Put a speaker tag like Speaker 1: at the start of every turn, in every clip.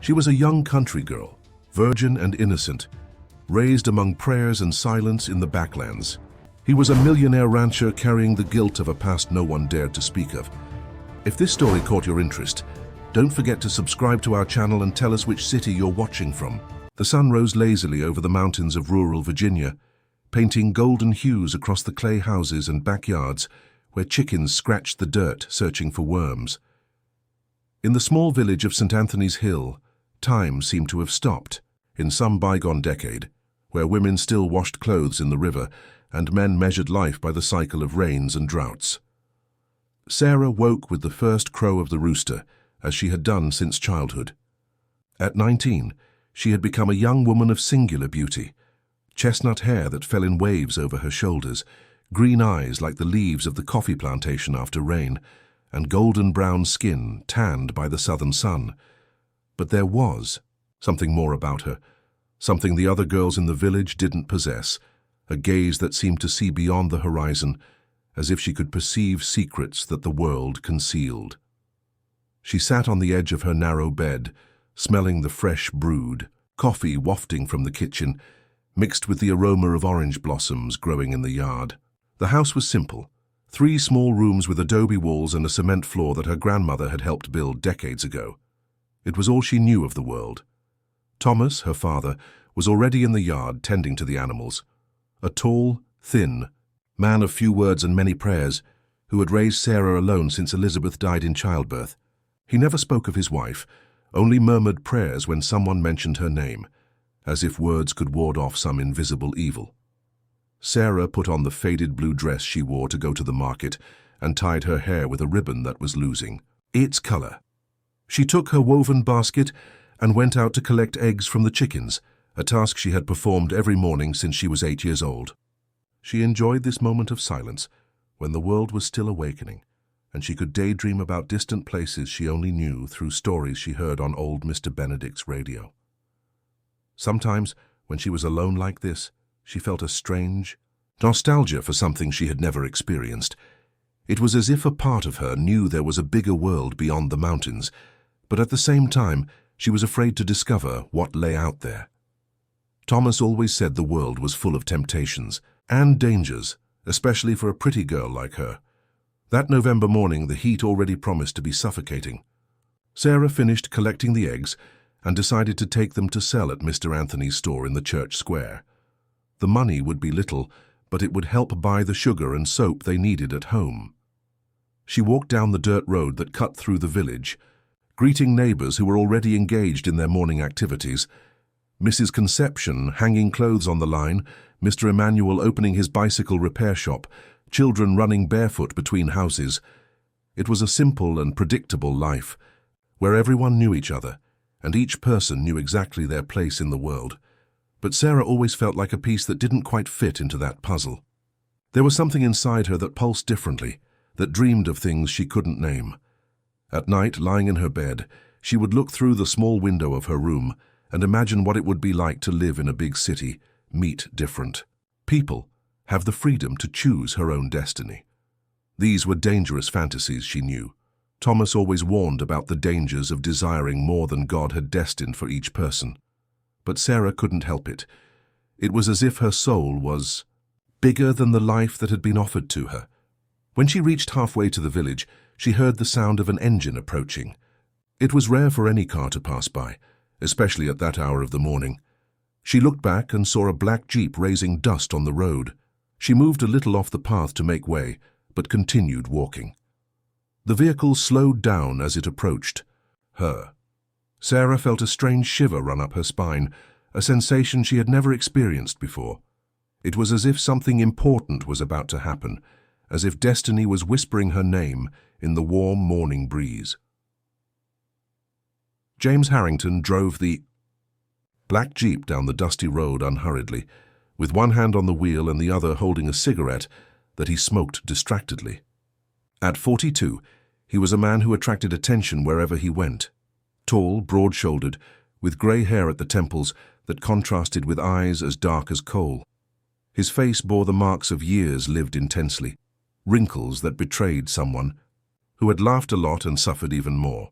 Speaker 1: She was a young country girl, virgin and innocent, raised among prayers and silence in the backlands. He was a millionaire rancher carrying the guilt of a past no one dared to speak of. If this story caught your interest, don't forget to subscribe to our channel and tell us which city you're watching from. The sun rose lazily over the mountains of rural Virginia, painting golden hues across the clay houses and backyards where chickens scratched the dirt searching for worms. In the small village of St. Anthony's Hill, time seemed to have stopped. In some bygone decade, where women still washed clothes in the river and men measured life by the cycle of rains and droughts. Sarah woke with the first crow of the rooster, as she had done since childhood. At 19, she had become a young woman of singular beauty, chestnut hair that fell in waves over her shoulders, green eyes like the leaves of the coffee plantation after rain, and golden-brown skin tanned by the southern sun. But there was something more about her, something the other girls in the village didn't possess, a gaze that seemed to see beyond the horizon, as if she could perceive secrets that the world concealed. She sat on the edge of her narrow bed, smelling the fresh brewed, coffee wafting from the kitchen, mixed with the aroma of orange blossoms growing in the yard. The house was simple, 3 small rooms with adobe walls and a cement floor that her grandmother had helped build decades ago. It was all she knew of the world. Thomas, her father, was already in the yard tending to the animals, a tall, thin man of few words and many prayers, who had raised Sarah alone since Elizabeth died in childbirth. He never spoke of his wife, only murmured prayers when someone mentioned her name, as if words could ward off some invisible evil. Sarah put on the faded blue dress she wore to go to the market and tied her hair with a ribbon that was losing its color. She took her woven basket and went out to collect eggs from the chickens, a task she had performed every morning since she was 8 years old. She enjoyed this moment of silence, when the world was still awakening, and she could daydream about distant places she only knew through stories she heard on old Mr. Benedict's radio. Sometimes, when she was alone like this, she felt a strange nostalgia for something she had never experienced. It was as if a part of her knew there was a bigger world beyond the mountains, but at the same time, she was afraid to discover what lay out there. Thomas always said the world was full of temptations and dangers, especially for a pretty girl like her. That November morning, the heat already promised to be suffocating. Sarah finished collecting the eggs and decided to take them to sell at Mr. Anthony's store in the church square. The money would be little, but it would help buy the sugar and soap they needed at home. She walked down the dirt road that cut through the village, greeting neighbors who were already engaged in their morning activities. Mrs. Conception hanging clothes on the line, Mr. Emmanuel opening his bicycle repair shop, children running barefoot between houses. It was a simple and predictable life, where everyone knew each other, and each person knew exactly their place in the world. But Sarah always felt like a piece that didn't quite fit into that puzzle. There was something inside her that pulsed differently, that dreamed of things she couldn't name. At night, lying in her bed, she would look through the small window of her room and imagine what it would be like to live in a big city, meet different people, have the freedom to choose her own destiny. These were dangerous fantasies, she knew. Thomas always warned about the dangers of desiring more than God had destined for each person. But Sarah couldn't help it. It was as if her soul was bigger than the life that had been offered to her. When she reached halfway to the village, she heard the sound of an engine approaching. It was rare for any car to pass by, especially at that hour of the morning. She looked back and saw a black Jeep raising dust on the road. She moved a little off the path to make way, but continued walking. The vehicle slowed down as it approached her. Sarah felt a strange shiver run up her spine, a sensation she had never experienced before. It was as if something important was about to happen, as if destiny was whispering her name in the warm morning breeze. James Harrington drove the black Jeep down the dusty road unhurriedly, with one hand on the wheel and the other holding a cigarette that he smoked distractedly. At 42, he was a man who attracted attention wherever he went. Tall, broad-shouldered, with grey hair at the temples that contrasted with eyes as dark as coal. His face bore the marks of years lived intensely, wrinkles that betrayed someone who had laughed a lot and suffered even more.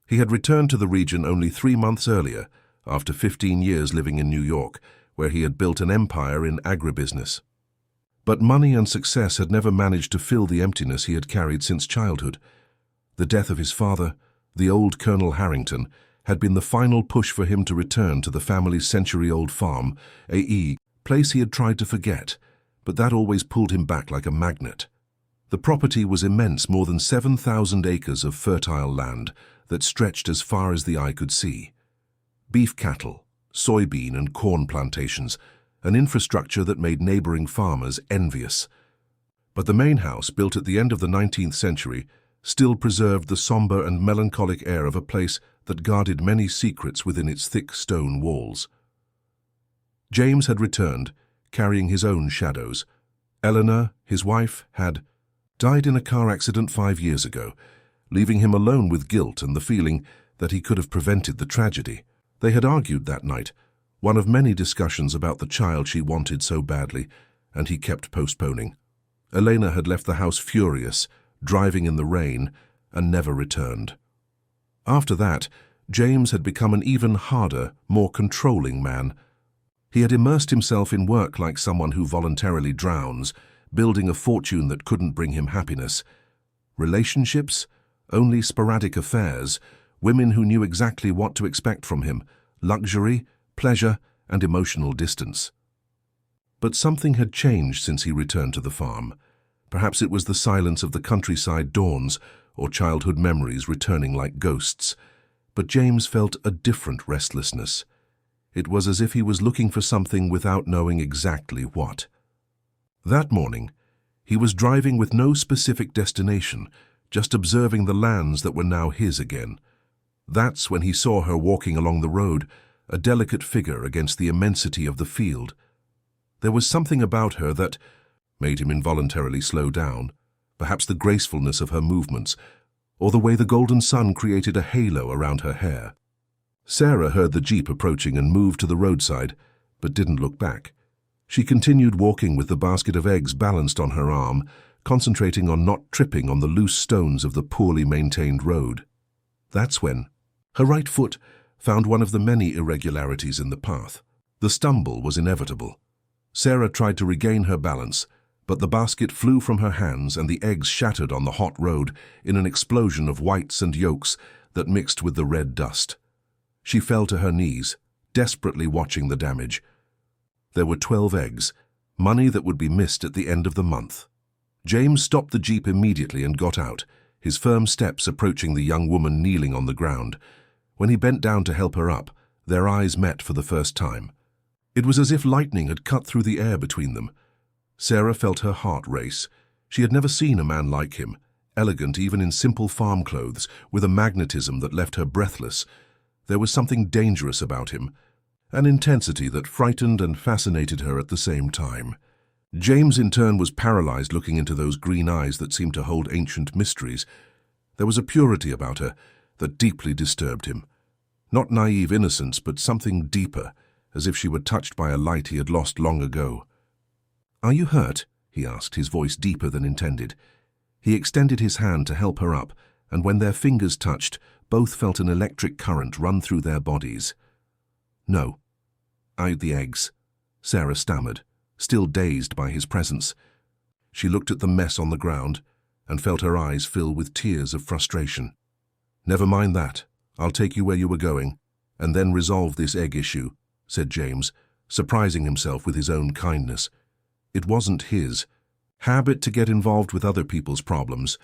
Speaker 1: He had returned to the region only 3 months earlier, after 15 years living in New York, where he had built an empire in agribusiness. But money and success had never managed to fill the emptiness he had carried since childhood. The death of his father, the old Colonel Harrington, had been the final push for him to return to the family's century-old farm, a place he had tried to forget, but that always pulled him back like a magnet. The property was immense, more than 7,000 acres of fertile land that stretched as far as the eye could see. Beef cattle, soybean and corn plantations, an infrastructure that made neighboring farmers envious. But the main house, built at the end of the 19th century, still preserved the somber and melancholic air of a place that guarded many secrets within its thick stone walls. James had returned, carrying his own shadows. Eleanor, his wife, had died in a car accident 5 years ago, leaving him alone with guilt and the feeling that he could have prevented the tragedy. They had argued that night, one of many discussions about the child she wanted so badly, and he kept postponing. Elena had left the house furious, driving in the rain, and never returned. After that, James had become an even harder, more controlling man. He had immersed himself in work like someone who voluntarily drowns, building a fortune that couldn't bring him happiness. Relationships? Only sporadic affairs, women who knew exactly what to expect from him, luxury, pleasure, and emotional distance. But something had changed since he returned to the farm. Perhaps it was the silence of the countryside dawns, or childhood memories returning like ghosts. But James felt a different restlessness. It was as if he was looking for something without knowing exactly what. That morning, he was driving with no specific destination, just observing the lands that were now his again. That's when he saw her walking along the road, a delicate figure against the immensity of the field. There was something about her that made him involuntarily slow down, perhaps the gracefulness of her movements, or the way the golden sun created a halo around her hair. Sarah heard the jeep approaching and moved to the roadside, but didn't look back. She continued walking with the basket of eggs balanced on her arm, concentrating on not tripping on the loose stones of the poorly maintained road. That's when her right foot found one of the many irregularities in the path. The stumble was inevitable. Sarah tried to regain her balance, but the basket flew from her hands and the eggs shattered on the hot road in an explosion of whites and yolks that mixed with the red dust. She fell to her knees, desperately watching the damage. There were 12 eggs, money that would be missed at the end of the month. James stopped the jeep immediately and got out, his firm steps approaching the young woman kneeling on the ground. When he bent down to help her up, their eyes met for the first time. It was as if lightning had cut through the air between them. Sarah felt her heart race. She had never seen a man like him, elegant even in simple farm clothes, with a magnetism that left her breathless. There was something dangerous about him, an intensity that frightened and fascinated her at the same time. James, in turn, was paralyzed looking into those green eyes that seemed to hold ancient mysteries. There was a purity about her that deeply disturbed him. Not naive innocence, but something deeper, as if she were touched by a light he had lost long ago. "Are you hurt?" he asked, his voice deeper than intended. He extended his hand to help her up, and when their fingers touched, both felt an electric current run through their bodies. "No. I ate the eggs," Sarah stammered, still dazed by his presence. She looked at the mess on the ground and felt her eyes fill with tears of frustration. "Never mind that. I'll take you where you were going, and then resolve this egg issue," said James, surprising himself with his own kindness. It wasn't his habit to get involved with other people's problems,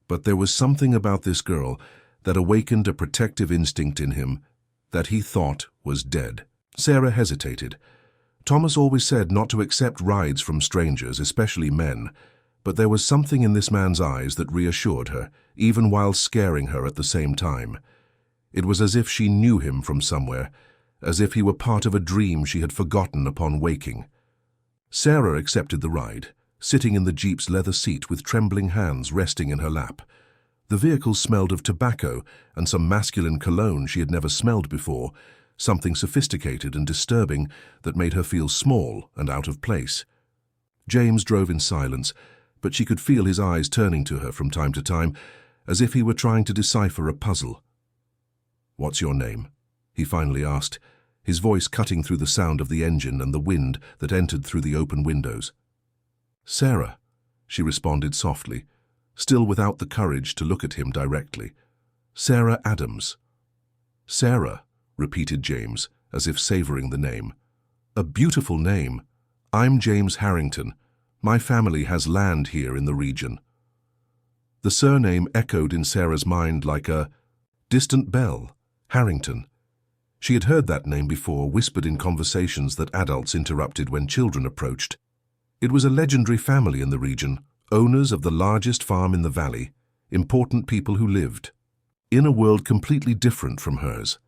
Speaker 1: but there was something about this girl that awakened a protective instinct in him that he thought was dead. Sarah hesitated. Thomas always said not to accept rides from strangers, especially men, but there was something in this man's eyes that reassured her, even while scaring her at the same time. It was as if she knew him from somewhere, as if he were part of a dream she had forgotten upon waking. Sarah accepted the ride, sitting in the jeep's leather seat with trembling hands resting in her lap. The vehicle smelled of tobacco and some masculine cologne she had never smelled before, something sophisticated and disturbing that made her feel small and out of place. James drove in silence, but she could feel his eyes turning to her from time to time, as if he were trying to decipher a puzzle. "What's your name?" he finally asked, his voice cutting through the sound of the engine and the wind that entered through the open windows. "Sarah," she responded softly, still without the courage to look at him directly. "Sarah Adams." "Sarah," repeated James, as if savoring the name. "A beautiful name. I'm James Harrington. My family has land here in the region." The surname echoed in Sarah's mind like a distant bell. Harrington. She had heard that name before, whispered in conversations that adults interrupted when children approached. It was a legendary family in the region, owners of the largest farm in the valley, important people who lived in a world completely different from hers.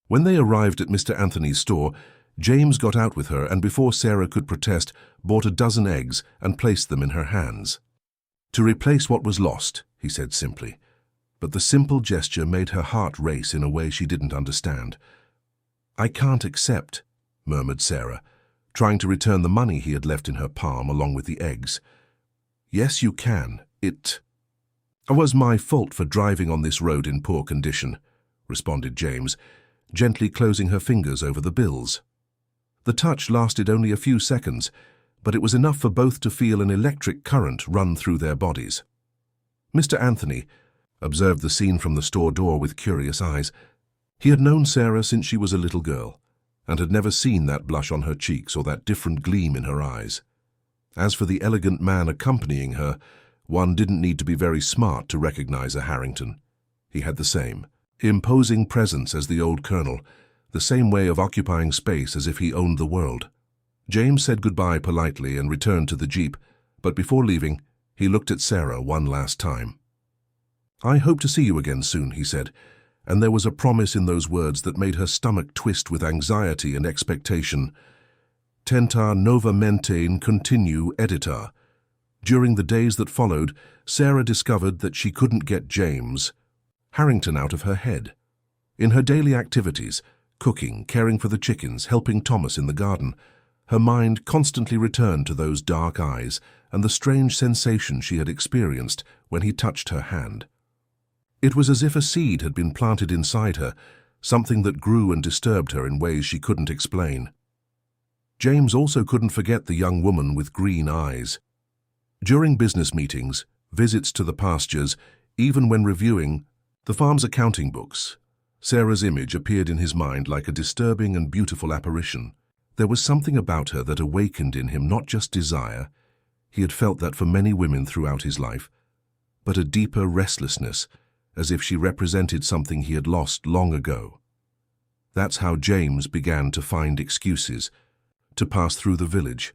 Speaker 1: When they arrived at Mr. Anthony's store, James got out with her and before Sarah could protest, bought a dozen eggs and placed them in her hands. "To replace what was lost," he said simply. But the simple gesture made her heart race in a way she didn't understand. "I can't accept," murmured Sarah, trying to return the money he had left in her palm along with the eggs. "Yes, you can. It was my fault for driving on this road in poor condition," responded James, gently closing her fingers over the bills. The touch lasted only a few seconds, but it was enough for both to feel an electric current run through their bodies. Mr. Anthony observed the scene from the store door with curious eyes. He had known Sarah since she was a little girl, and had never seen that blush on her cheeks or that different gleam in her eyes. As for the elegant man accompanying her, one didn't need to be very smart to recognize a Harrington. He had the same imposing presence as the old colonel, the same way of occupying space as if he owned the world. James said goodbye politely and returned to the Jeep, but before leaving, he looked at Sarah one last time. "I hope to see you again soon," he said, and there was a promise in those words that made her stomach twist with anxiety and expectation. Tentar nova mente in continu editar. During the days that followed, Sarah discovered that she couldn't get James Harrington out of her head. In her daily activities, cooking, caring for the chickens, helping Thomas in the garden, her mind constantly returned to those dark eyes and the strange sensation she had experienced when he touched her hand. It was as if a seed had been planted inside her, something that grew and disturbed her in ways she couldn't explain. James also couldn't forget the young woman with green eyes. During business meetings, visits to the pastures, even when reviewing the farm's accounting books, Sarah's image appeared in his mind like a disturbing and beautiful apparition. There was something about her that awakened in him not just desire, he had felt that for many women throughout his life, but a deeper restlessness, as if she represented something he had lost long ago. That's how James began to find excuses to pass through the village.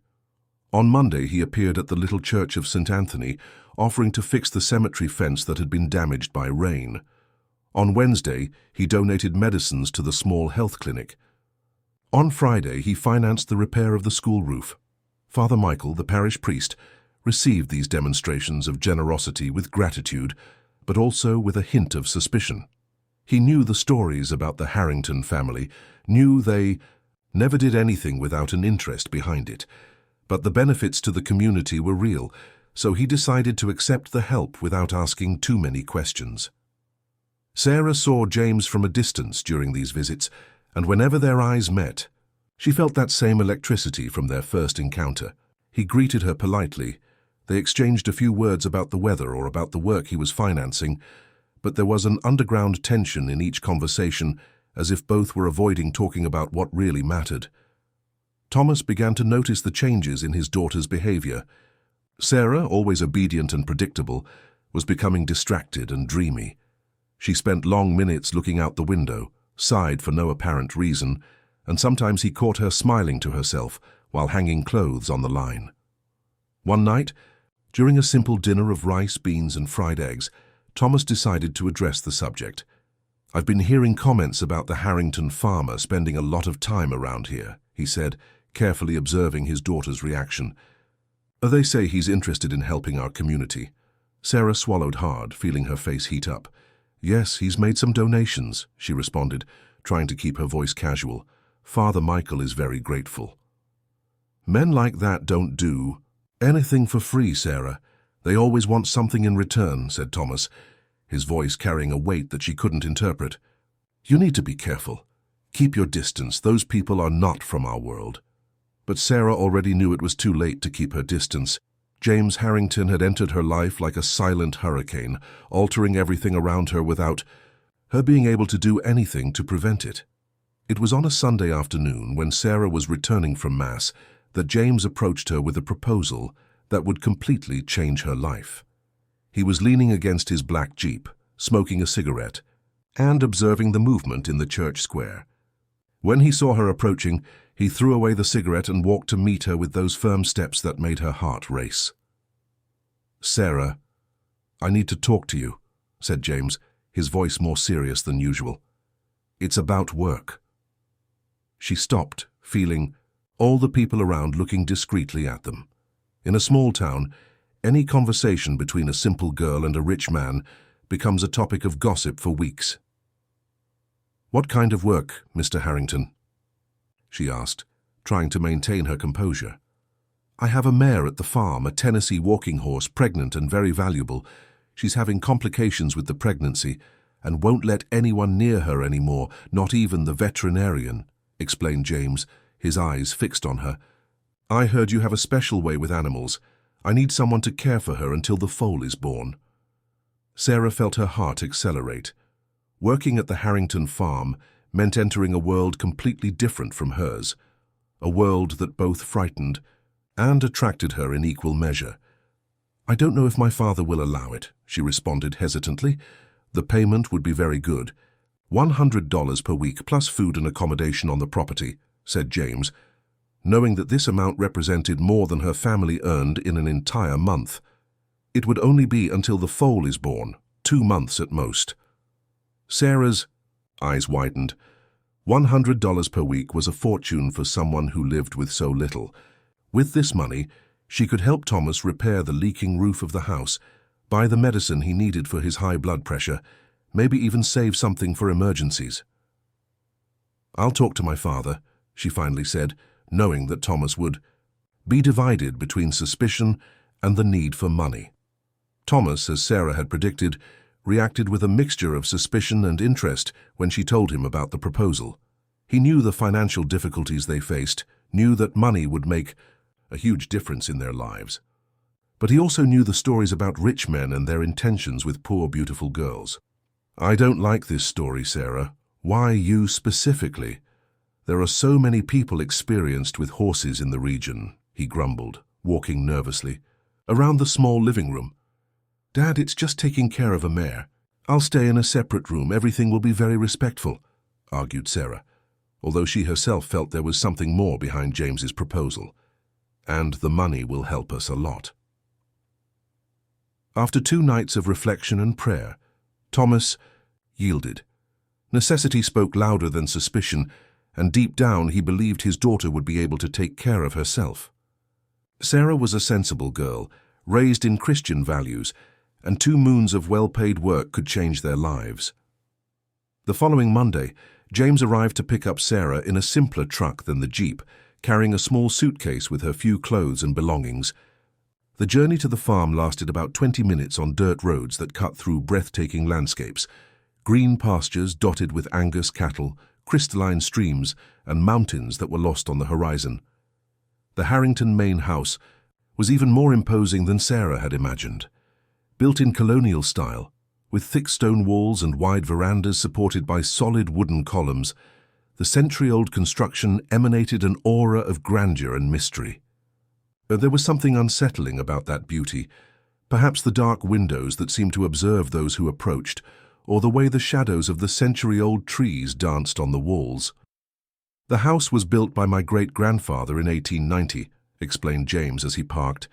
Speaker 1: On Monday, he appeared at the little church of St. Anthony, offering to fix the cemetery fence that had been damaged by rain. On Wednesday, he donated medicines to the small health clinic. On Friday, he financed the repair of the school roof. Father Michael, the parish priest, received these demonstrations of generosity with gratitude, but also with a hint of suspicion. He knew the stories about the Harrington family, knew they never did anything without an interest behind it. But the benefits to the community were real, so he decided to accept the help without asking too many questions. Sarah saw James from a distance during these visits, and whenever their eyes met, she felt that same electricity from their first encounter. He greeted her politely. They exchanged a few words about the weather or about the work he was financing, but there was an underground tension in each conversation, as if both were avoiding talking about what really mattered. Thomas began to notice the changes in his daughter's behavior. Sarah, always obedient and predictable, was becoming distracted and dreamy. She spent long minutes looking out the window, sighed for no apparent reason, and sometimes he caught her smiling to herself while hanging clothes on the line. One night, during a simple dinner of rice, beans, and fried eggs, Thomas decided to address the subject. "I've been hearing comments about the Harrington farmer spending a lot of time around here," he said, carefully observing his daughter's reaction. "They say he's interested in helping our community." Sarah swallowed hard, feeling her face heat up. "Yes, he's made some donations," she responded, trying to keep her voice casual. "Father Michael is very grateful." "Men like that don't do anything for free, Sarah. They always want something in return," said Thomas, his voice carrying a weight that she couldn't interpret. "You need to be careful. Keep your distance. Those people are not from our world." But Sarah already knew it was too late to keep her distance. James Harrington had entered her life like a silent hurricane, altering everything around her without her being able to do anything to prevent it. It was on a Sunday afternoon, when Sarah was returning from Mass, that James approached her with a proposal that would completely change her life. He was leaning against his black Jeep, smoking a cigarette, and observing the movement in the church square. When he saw her approaching, he threw away the cigarette and walked to meet her with those firm steps that made her heart race. "Sarah, I need to talk to you," said James, his voice more serious than usual. "It's about work." She stopped, feeling all the people around looking discreetly at them. In a small town, any conversation between a simple girl and a rich man becomes a topic of gossip for weeks. "What kind of work, Mr. Harrington?" she asked, trying to maintain her composure. "I have a mare at the farm, a Tennessee walking horse, pregnant and very valuable. She's having complications with the pregnancy and won't let anyone near her anymore, not even the veterinarian," explained James, his eyes fixed on her. "I heard you have a special way with animals. I need someone to care for her until the foal is born." Sarah felt her heart accelerate. Working at the Harrington farm meant entering a world completely different from hers, a world that both frightened and attracted her in equal measure. "I don't know if my father will allow it," she responded hesitantly. "The payment would be very good. $100 per week plus food and accommodation on the property," said James, knowing that this amount represented more than her family earned in an entire month. It would only be until the foal is born, 2 months at most. Sarah's eyes widened. $100 per week was a fortune for someone who lived with so little. With this money, she could help Thomas repair the leaking roof of the house, buy the medicine he needed for his high blood pressure, maybe even save something for emergencies. "I'll talk to my father," she finally said, knowing that Thomas would be divided between suspicion and the need for money. Thomas, as Sarah had predicted, reacted with a mixture of suspicion and interest when she told him about the proposal. He knew the financial difficulties they faced, knew that money would make a huge difference in their lives. But he also knew the stories about rich men and their intentions with poor, beautiful girls. "I don't like this story, Sarah. Why you specifically? There are so many people experienced with horses in the region," he grumbled, walking nervously around the small living room. "Dad, it's just taking care of a mare. I'll stay in a separate room. Everything will be very respectful," argued Sarah, although she herself felt there was something more behind James's proposal. "And the money will help us a lot." After 2 nights of reflection and prayer, Thomas yielded. Necessity spoke louder than suspicion, and deep down he believed his daughter would be able to take care of herself. Sarah was a sensible girl, raised in Christian values, and 2 moons of well-paid work could change their lives. The following Monday, James arrived to pick up Sarah in a simpler truck than the Jeep, carrying a small suitcase with her few clothes and belongings. The journey to the farm lasted about 20 minutes on dirt roads that cut through breathtaking landscapes, green pastures dotted with Angus cattle, crystalline streams, and mountains that were lost on the horizon. The Harrington main house was even more imposing than Sarah had imagined. Built in colonial style, with thick stone walls and wide verandas supported by solid wooden columns, the century-old construction emanated an aura of grandeur and mystery. There was something unsettling about that beauty, perhaps the dark windows that seemed to observe those who approached, or the way the shadows of the century-old trees danced on the walls. "The house was built by my great-grandfather in 1890, explained James as he parked.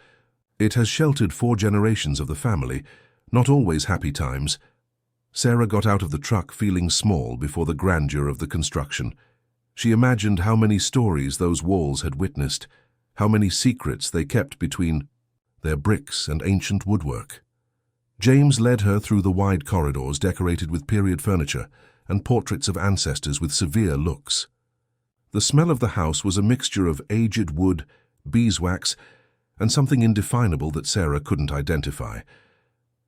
Speaker 1: "It has sheltered 4 generations of the family, not always happy times." Sarah got out of the truck feeling small before the grandeur of the construction. She imagined how many stories those walls had witnessed, how many secrets they kept between their bricks and ancient woodwork. James led her through the wide corridors decorated with period furniture and portraits of ancestors with severe looks. The smell of the house was a mixture of aged wood, beeswax, and something indefinable that Sarah couldn't identify.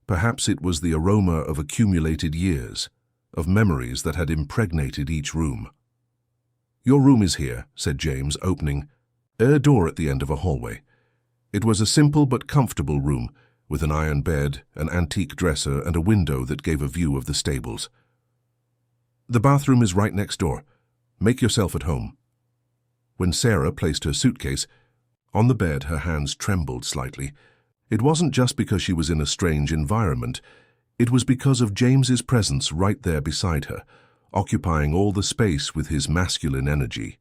Speaker 1: Perhaps it was the aroma of accumulated years, of memories that had impregnated each room. "Your room is here," said James, opening a door at the end of a hallway. It was a simple but comfortable room, with an iron bed, an antique dresser, and a window that gave a view of the stables. "The bathroom is right next door. Make yourself at home." When Sarah placed her suitcase on the bed, her hands trembled slightly. It wasn't just because she was in a strange environment. It was because of James's presence right there beside her, occupying all the space with his masculine energy.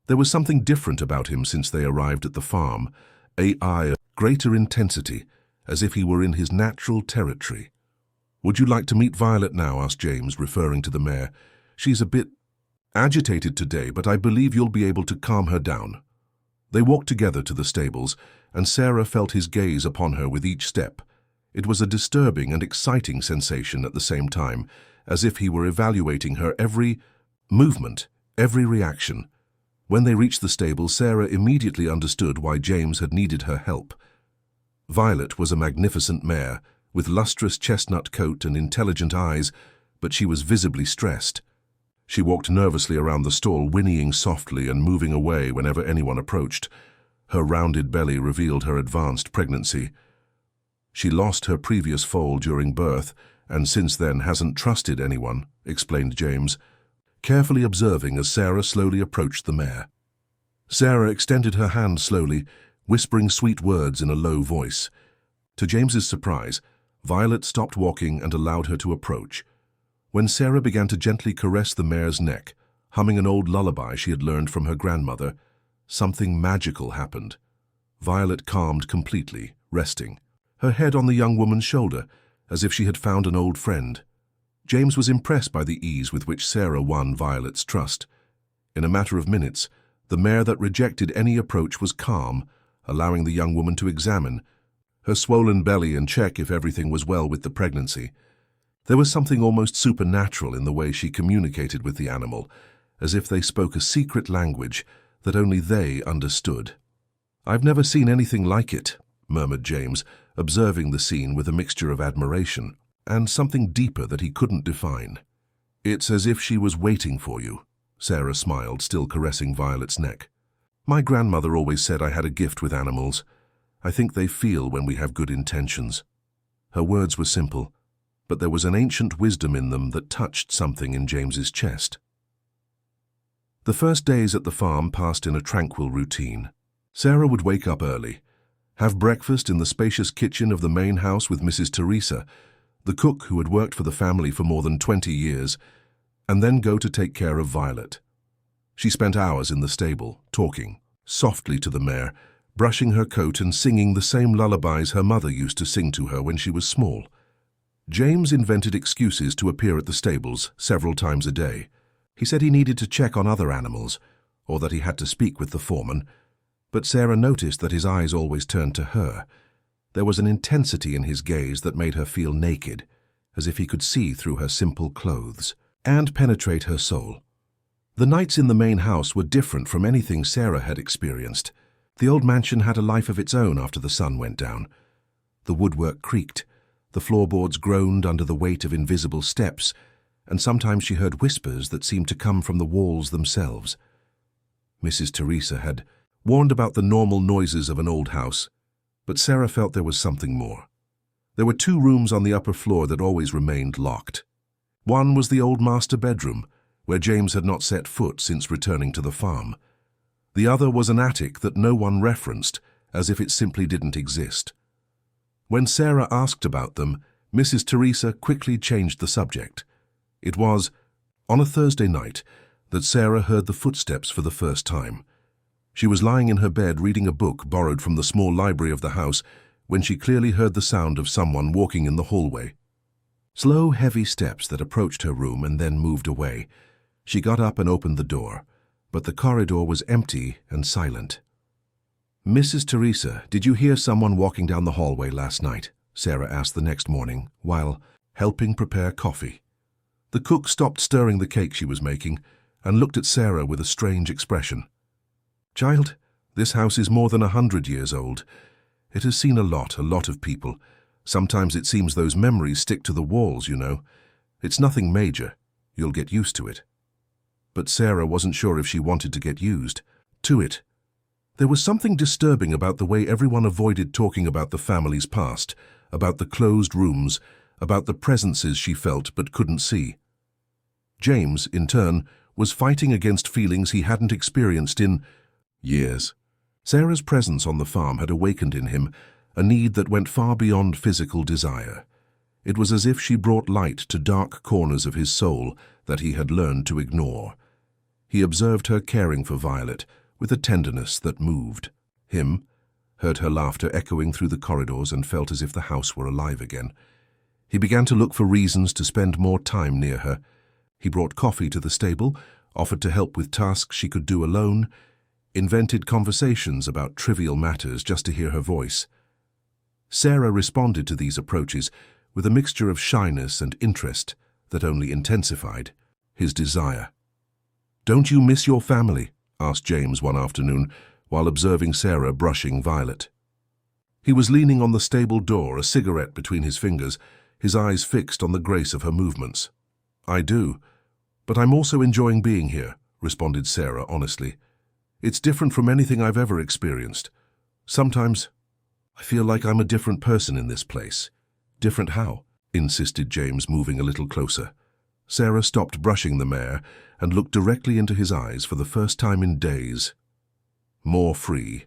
Speaker 1: There was something different about him since they arrived at the farm, a eye of greater intensity, as if he were in his natural territory. "Would you like to meet Violet now?" asked James, referring to the mare. "She's a bit agitated today, but I believe you'll be able to calm her down." They walked together to the stables, and Sarah felt his gaze upon her with each step. It was a disturbing and exciting sensation at the same time, as if he were evaluating her every movement, every reaction. When they reached the stable, Sarah immediately understood why James had needed her help. Violet was a magnificent mare, with lustrous chestnut coat and intelligent eyes, but she was visibly stressed. She walked nervously around the stall, whinnying softly and moving away whenever anyone approached. Her rounded belly revealed her advanced pregnancy. "She lost her previous foal during birth, and since then hasn't trusted anyone," explained James, carefully observing as Sarah slowly approached the mare. Sarah extended her hand slowly, whispering sweet words in a low voice. To James's surprise, Violet stopped walking and allowed her to approach. When Sarah began to gently caress the mare's neck, humming an old lullaby she had learned from her grandmother, something magical happened. Violet calmed completely, resting, her head on the young woman's shoulder, as if she had found an old friend. James was impressed by the ease with which Sarah won Violet's trust. In a matter of minutes, the mare that rejected any approach was calm, allowing the young woman to examine her swollen belly and check if everything was well with the pregnancy. There was something almost supernatural in the way she communicated with the animal, as if they spoke a secret language that only they understood. "I've never seen anything like it," murmured James, observing the scene with a mixture of admiration and something deeper that he couldn't define. "It's as if she was waiting for you," Sarah smiled, still caressing Violet's neck. "My grandmother always said I had a gift with animals. I think they feel when we have good intentions." Her words were simple, but there was an ancient wisdom in them that touched something in James's chest. The first days at the farm passed in a tranquil routine. Sarah would wake up early, have breakfast in the spacious kitchen of the main house with Mrs. Teresa, the cook who had worked for the family for more than 20 years, and then go to take care of Violet. She spent hours in the stable, talking softly to the mare, brushing her coat and singing the same lullabies her mother used to sing to her when she was small. James invented excuses to appear at the stables several times a day. He said he needed to check on other animals, or that he had to speak with the foreman, but Sarah noticed that his eyes always turned to her. There was an intensity in his gaze that made her feel naked, as if he could see through her simple clothes and penetrate her soul. The nights in the main house were different from anything Sarah had experienced. The old mansion had a life of its own after the sun went down. The woodwork creaked, the floorboards groaned under the weight of invisible steps, and sometimes she heard whispers that seemed to come from the walls themselves. Mrs. Teresa had warned about the normal noises of an old house, but Sarah felt there was something more. There were 2 rooms on the upper floor that always remained locked. One was the old master bedroom, where James had not set foot since returning to the farm. The other was an attic that no one referenced, as if it simply didn't exist. When Sarah asked about them, Mrs. Teresa quickly changed the subject. It was on a Thursday night that Sarah heard the footsteps for the first time. She was lying in her bed reading a book borrowed from the small library of the house when she clearly heard the sound of someone walking in the hallway. Slow, heavy steps that approached her room and then moved away. She got up and opened the door, but the corridor was empty and silent. "Mrs. Teresa, did you hear someone walking down the hallway last night?" Sarah asked the next morning, while helping prepare coffee. The cook stopped stirring the cake she was making and looked at Sarah with a strange expression. "Child, this house is more than 100 years old. It has seen a lot of people. Sometimes it seems those memories stick to the walls, you know. It's nothing major. You'll get used to it. But Sarah wasn't sure if she wanted to get used to it. There was something disturbing about the way everyone avoided talking about the family's past, about the closed rooms, about the presences she felt but couldn't see. James, in turn, was fighting against feelings he hadn't experienced in years. Sarah's presence on the farm had awakened in him a need that went far beyond physical desire. It was as if she brought light to dark corners of his soul that he had learned to ignore. He observed her caring for Violet with a tenderness that moved him, heard her laughter echoing through the corridors, and felt as if the house were alive again. He began to look for reasons to spend more time near her. He brought coffee to the stable, offered to help with tasks she could do alone, invented conversations about trivial matters just to hear her voice. Sarah responded to these approaches with a mixture of shyness and interest that only intensified his desire. "Don't you miss your family?" asked James one afternoon while observing Sarah brushing Violet. He was leaning on the stable door, a cigarette between his fingers, his eyes fixed on the grace of her movements. "I do, but I'm also enjoying being here," responded Sarah honestly. "It's different from anything I've ever experienced. Sometimes I feel like I'm a different person in this place." "Different how?" insisted James, moving a little closer. Sarah stopped brushing the mare and looked directly into his eyes for the first time in days. "More free,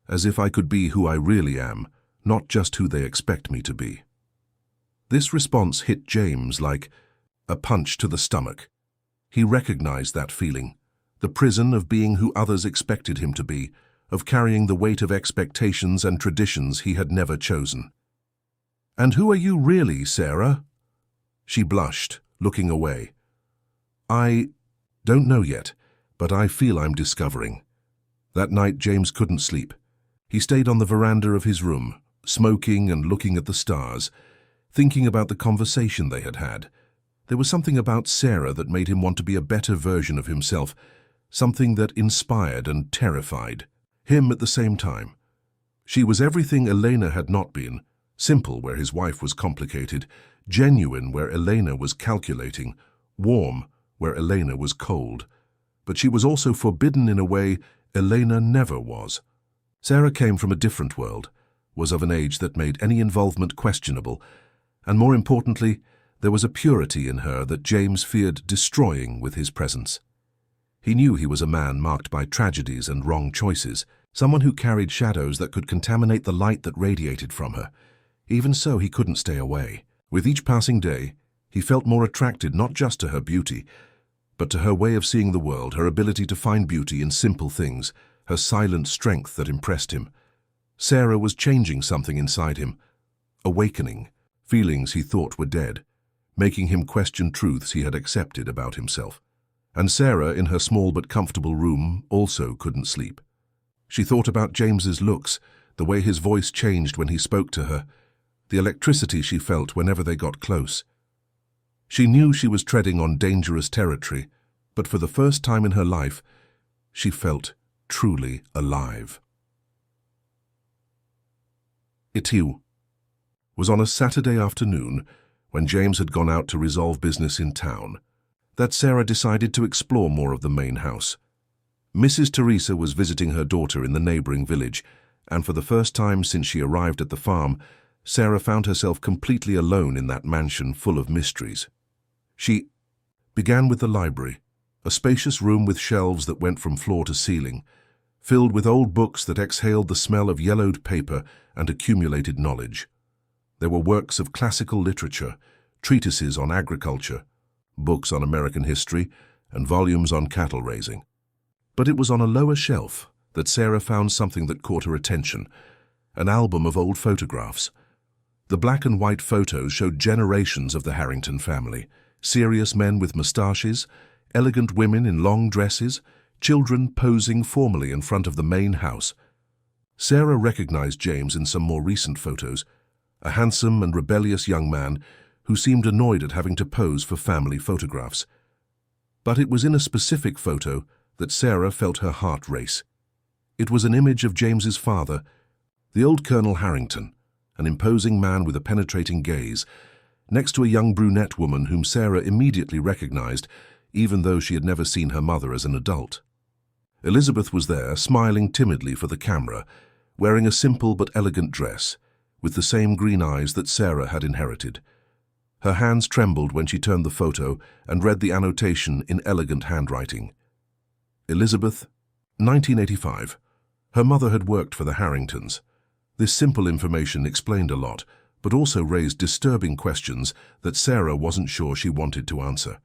Speaker 1: as if I could be who I really am, not just who they expect me to be." This response hit James like a punch to the stomach. He recognized that feeling, the prison of being who others expected him to be, of carrying the weight of expectations and traditions he had never chosen. "And who are you really, Sarah?" She blushed, looking away. "I don't know yet, but I feel I'm discovering." That night James couldn't sleep. He stayed on the veranda of his room, smoking and looking at the stars, thinking about the conversation they had had. There was something about Sarah that made him want to be a better version of himself, something that inspired and terrified him at the same time. She was everything Elena had not been, simple where his wife was complicated, genuine where Elena was calculating, warm where Elena was cold. But she was also forbidden in a way Elena never was. Sarah came from a different world, was of an age that made any involvement questionable, and more importantly, there was a purity in her that James feared destroying with his presence. He knew he was a man marked by tragedies and wrong choices, someone who carried shadows that could contaminate the light that radiated from her. Even so, he couldn't stay away. With each passing day, he felt more attracted not just to her beauty, but to her way of seeing the world, her ability to find beauty in simple things, her silent strength that impressed him. Sarah was changing something inside him, awakening feelings he thought were dead, making him question truths he had accepted about himself. And Sarah, in her small but comfortable room, also couldn't sleep. She thought about James's looks, the way his voice changed when he spoke to her, the electricity she felt whenever they got close. She knew she was treading on dangerous territory, but for the first time in her life, she felt truly alive. It was on a Saturday afternoon, when James had gone out to resolve business in town, that Sarah decided to explore more of the main house. Mrs. Teresa was visiting her daughter in the neighboring village, and for the first time since she arrived at the farm, Sarah found herself completely alone in that mansion full of mysteries. She began with the library, a spacious room with shelves that went from floor to ceiling, filled with old books that exhaled the smell of yellowed paper and accumulated knowledge. There were works of classical literature, treatises on agriculture, books on American history, and volumes on cattle raising. But it was on a lower shelf that Sarah found something that caught her attention, an album of old photographs. The black and white photos showed generations of the Harrington family, serious men with moustaches, elegant women in long dresses, children posing formally in front of the main house. Sarah recognized James in some more recent photos, a handsome and rebellious young man who seemed annoyed at having to pose for family photographs. But it was in a specific photo that Sarah felt her heart race. It was an image of James's father, the old Colonel Harrington, an imposing man with a penetrating gaze, next to a young brunette woman whom Sarah immediately recognized, even though she had never seen her mother as an adult. Elizabeth was there, smiling timidly for the camera, wearing a simple but elegant dress, with the same green eyes that Sarah had inherited. Her hands trembled when she turned the photo and read the annotation in elegant handwriting. Elizabeth, 1985. Her mother had worked for the Harringtons. This simple information explained a lot, but also raised disturbing questions that Sarah wasn't sure she wanted to answer.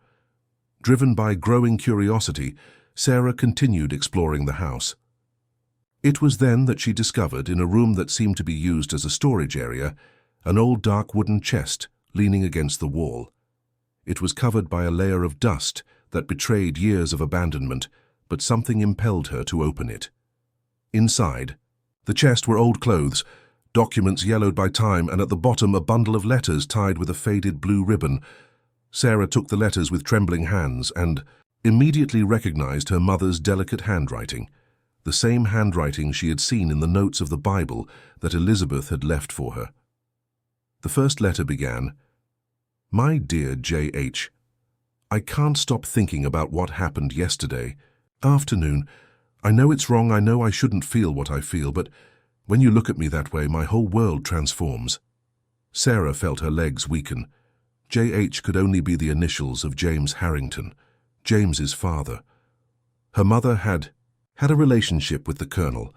Speaker 1: Driven by growing curiosity, Sarah continued exploring the house. It was then that she discovered, in a room that seemed to be used as a storage area, an old dark wooden chest leaning against the wall. It was covered by a layer of dust that betrayed years of abandonment, but something impelled her to open it. Inside, the chest were old clothes, documents yellowed by time, and at the bottom a bundle of letters tied with a faded blue ribbon. Sarah took the letters with trembling hands and immediately recognized her mother's delicate handwriting, the same handwriting she had seen in the notes of the Bible that Elizabeth had left for her. The first letter began, "My dear J.H., I can't stop thinking about what happened yesterday afternoon. I know it's wrong, I know I shouldn't feel what I feel, but when you look at me that way, my whole world transforms." Sarah felt her legs weaken. J.H. could only be the initials of James Harrington, James's father. Her mother had a relationship with the Colonel,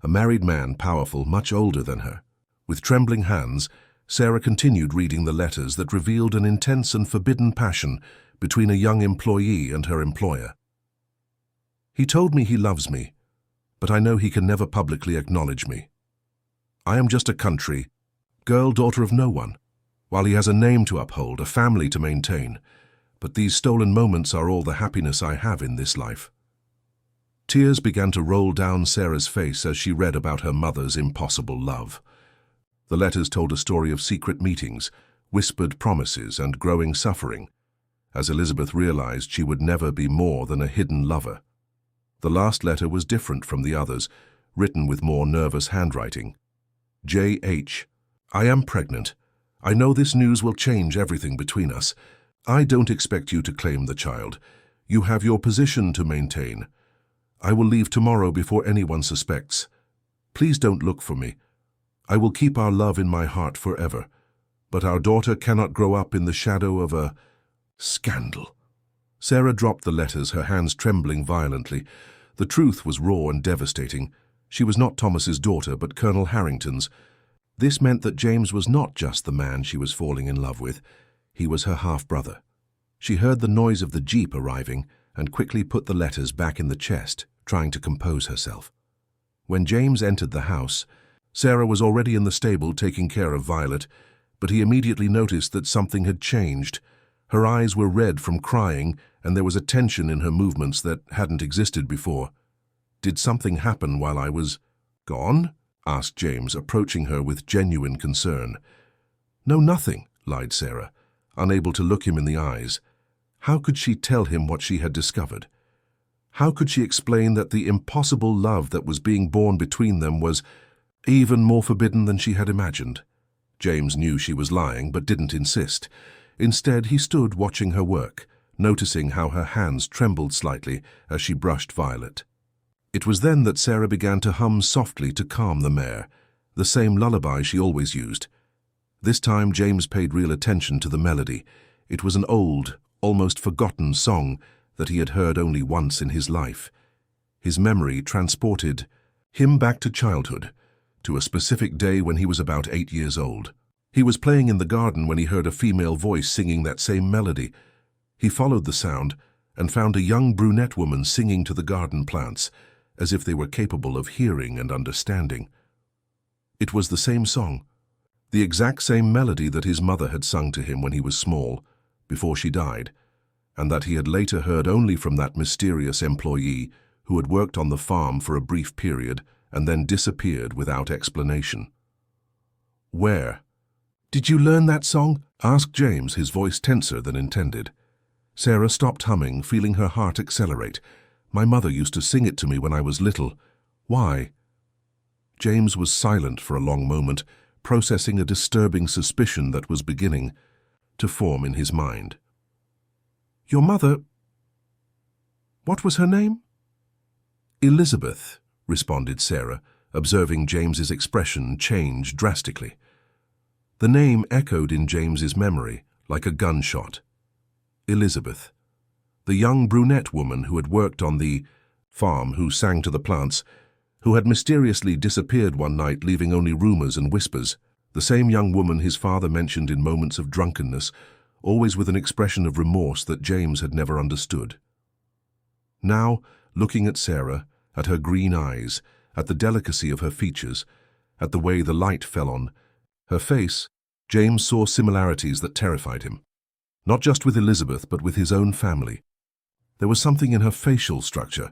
Speaker 1: a married man powerful, much older than her. With trembling hands, Sarah continued reading the letters that revealed an intense and forbidden passion between a young employee and her employer. "He told me he loves me, but I know he can never publicly acknowledge me. I am just a country girl, daughter of no one, while he has a name to uphold, a family to maintain. But these stolen moments are all the happiness I have in this life." Tears began to roll down Sarah's face as she read about her mother's impossible love. The letters told a story of secret meetings, whispered promises, and growing suffering, as Elizabeth realized she would never be more than a hidden lover. The last letter was different from the others, written with more nervous handwriting. "J.H., I am pregnant. I know this news will change everything between us. I don't expect you to claim the child. You have your position to maintain. I will leave tomorrow before anyone suspects. Please don't look for me. I will keep our love in my heart forever. But our daughter cannot grow up in the shadow of a scandal." Sarah dropped the letters, her hands trembling violently. The truth was raw and devastating. She was not Thomas's daughter, but Colonel Harrington's. This meant that James was not just the man she was falling in love with. He was her half-brother. She heard the noise of the jeep arriving and quickly put the letters back in the chest, trying to compose herself. When James entered the house, Sarah was already in the stable taking care of Violet, but he immediately noticed that something had changed. Her eyes were red from crying, and there was a tension in her movements that hadn't existed before. "Did something happen while I was gone?" asked James, approaching her with genuine concern. "No, nothing," lied Sarah, unable to look him in the eyes. How could she tell him what she had discovered? How could she explain that the impossible love that was being born between them was even more forbidden than she had imagined? James knew she was lying, but didn't insist. Instead, he stood watching her work, noticing how her hands trembled slightly as she brushed Violet. It was then that Sarah began to hum softly to calm the mare, the same lullaby she always used. This time James paid real attention to the melody. It was an old, almost forgotten song that he had heard only once in his life. His memory transported him back to childhood, to a specific day when he was about 8 years old. He was playing in the garden when he heard a female voice singing that same melody. He followed the sound and found a young brunette woman singing to the garden plants, as if they were capable of hearing and understanding. It was the same song, the exact same melody that his mother had sung to him when he was small, before she died, and that he had later heard only from that mysterious employee who had worked on the farm for a brief period and then disappeared without explanation. "Where did you learn that song?" asked James, his voice tenser than intended. Sarah stopped humming, feeling her heart accelerate. "My mother used to sing it to me when I was little. Why?" James was silent for a long moment, processing a disturbing suspicion that was beginning. to form in his mind. "Your mother... what was her name?" "Elizabeth," responded Sarah, observing James's expression change drastically. The name echoed in James's memory like a gunshot. Elizabeth, the young brunette woman who had worked on the farm, who sang to the plants, who had mysteriously disappeared one night leaving only rumors and whispers, the same young woman his father mentioned in moments of drunkenness, always with an expression of remorse that James had never understood. Now, looking at Sarah, at her green eyes, at the delicacy of her features, at the way the light fell on her face, James saw similarities that terrified him. Not just with Elizabeth, but with his own family. There was something in her facial structure,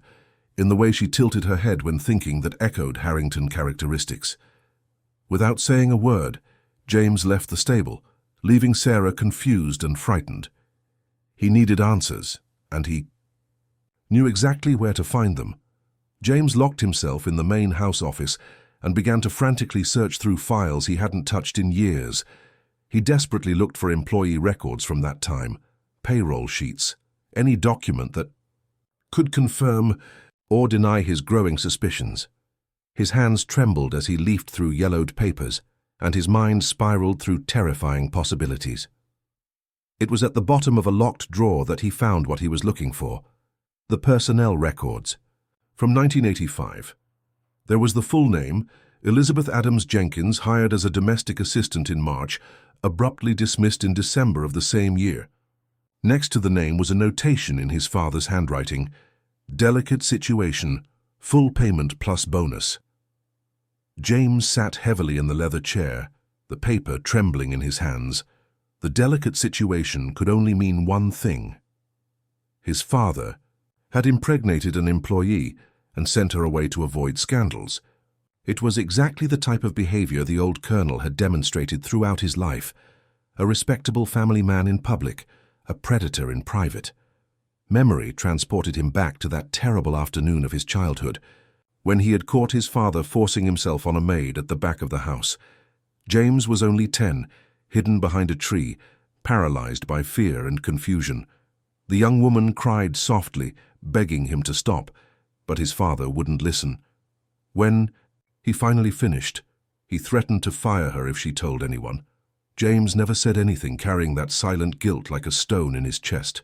Speaker 1: in the way she tilted her head when thinking, that echoed Harrington characteristics. Without saying a word, James left the stable, leaving Sarah confused and frightened. He needed answers, and he knew exactly where to find them. James locked himself in the main house office and began to frantically search through files he hadn't touched in years. He desperately looked for employee records from that time, payroll sheets, any document that could confirm or deny his growing suspicions. His hands trembled as he leafed through yellowed papers, and his mind spiraled through terrifying possibilities. It was at the bottom of a locked drawer that he found what he was looking for: the personnel records. From 1985. There was the full name: Elizabeth Adams Jenkins, hired as a domestic assistant in March, abruptly dismissed in December of the same year. Next to the name was a notation in his father's handwriting: delicate situation, full payment plus bonus. James sat heavily in the leather chair, the paper trembling in his hands. The delicate situation could only mean one thing. His father had impregnated an employee and sent her away to avoid scandals. It was exactly the type of behavior the old colonel had demonstrated throughout his life: a respectable family man in public, a predator in private. Memory transported him back to that terrible afternoon of his childhood, when he had caught his father forcing himself on a maid at the back of the house. James was only 10, hidden behind a tree, paralyzed by fear and confusion. The young woman cried softly, begging him to stop, but his father wouldn't listen. When he finally finished, he threatened to fire her if she told anyone. James never said anything, carrying that silent guilt like a stone in his chest.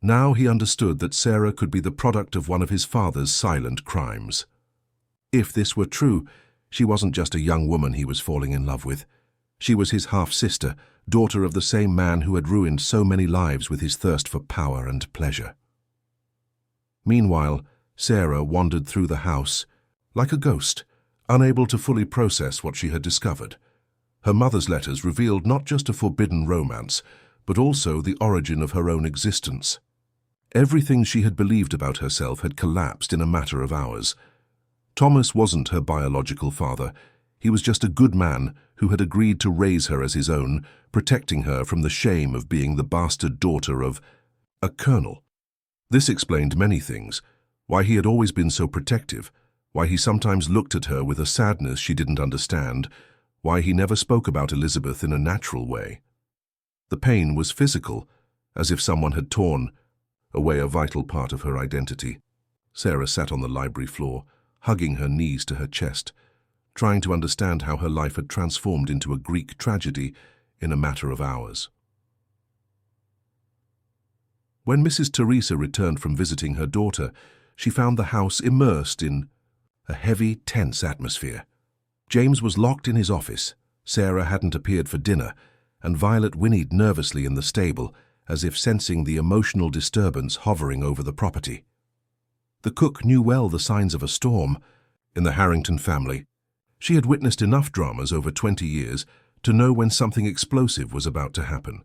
Speaker 1: Now he understood that Sarah could be the product of one of his father's silent crimes. If this were true, she wasn't just a young woman he was falling in love with. She was his half-sister, daughter of the same man who had ruined so many lives with his thirst for power and pleasure. Meanwhile, Sarah wandered through the house like a ghost, unable to fully process what she had discovered. Her mother's letters revealed not just a forbidden romance, but also the origin of her own existence. Everything she had believed about herself had collapsed in a matter of hours. Thomas wasn't her biological father. He was just a good man who had agreed to raise her as his own, protecting her from the shame of being the bastard daughter of a colonel. This explained many things: why he had always been so protective, why he sometimes looked at her with a sadness she didn't understand, why he never spoke about Elizabeth in a natural way. The pain was physical, as if someone had torn away a vital part of her identity. Sarah sat on the library floor, hugging her knees to her chest, trying to understand how her life had transformed into a Greek tragedy in a matter of hours. When Mrs. Teresa returned from visiting her daughter, she found the house immersed in a heavy, tense atmosphere. James was locked in his office, Sarah hadn't appeared for dinner, and Violet whinnied nervously in the stable, as if sensing the emotional disturbance hovering over the property. The cook knew well the signs of a storm. In the Harrington family, she had witnessed enough dramas over 20 years to know when something explosive was about to happen.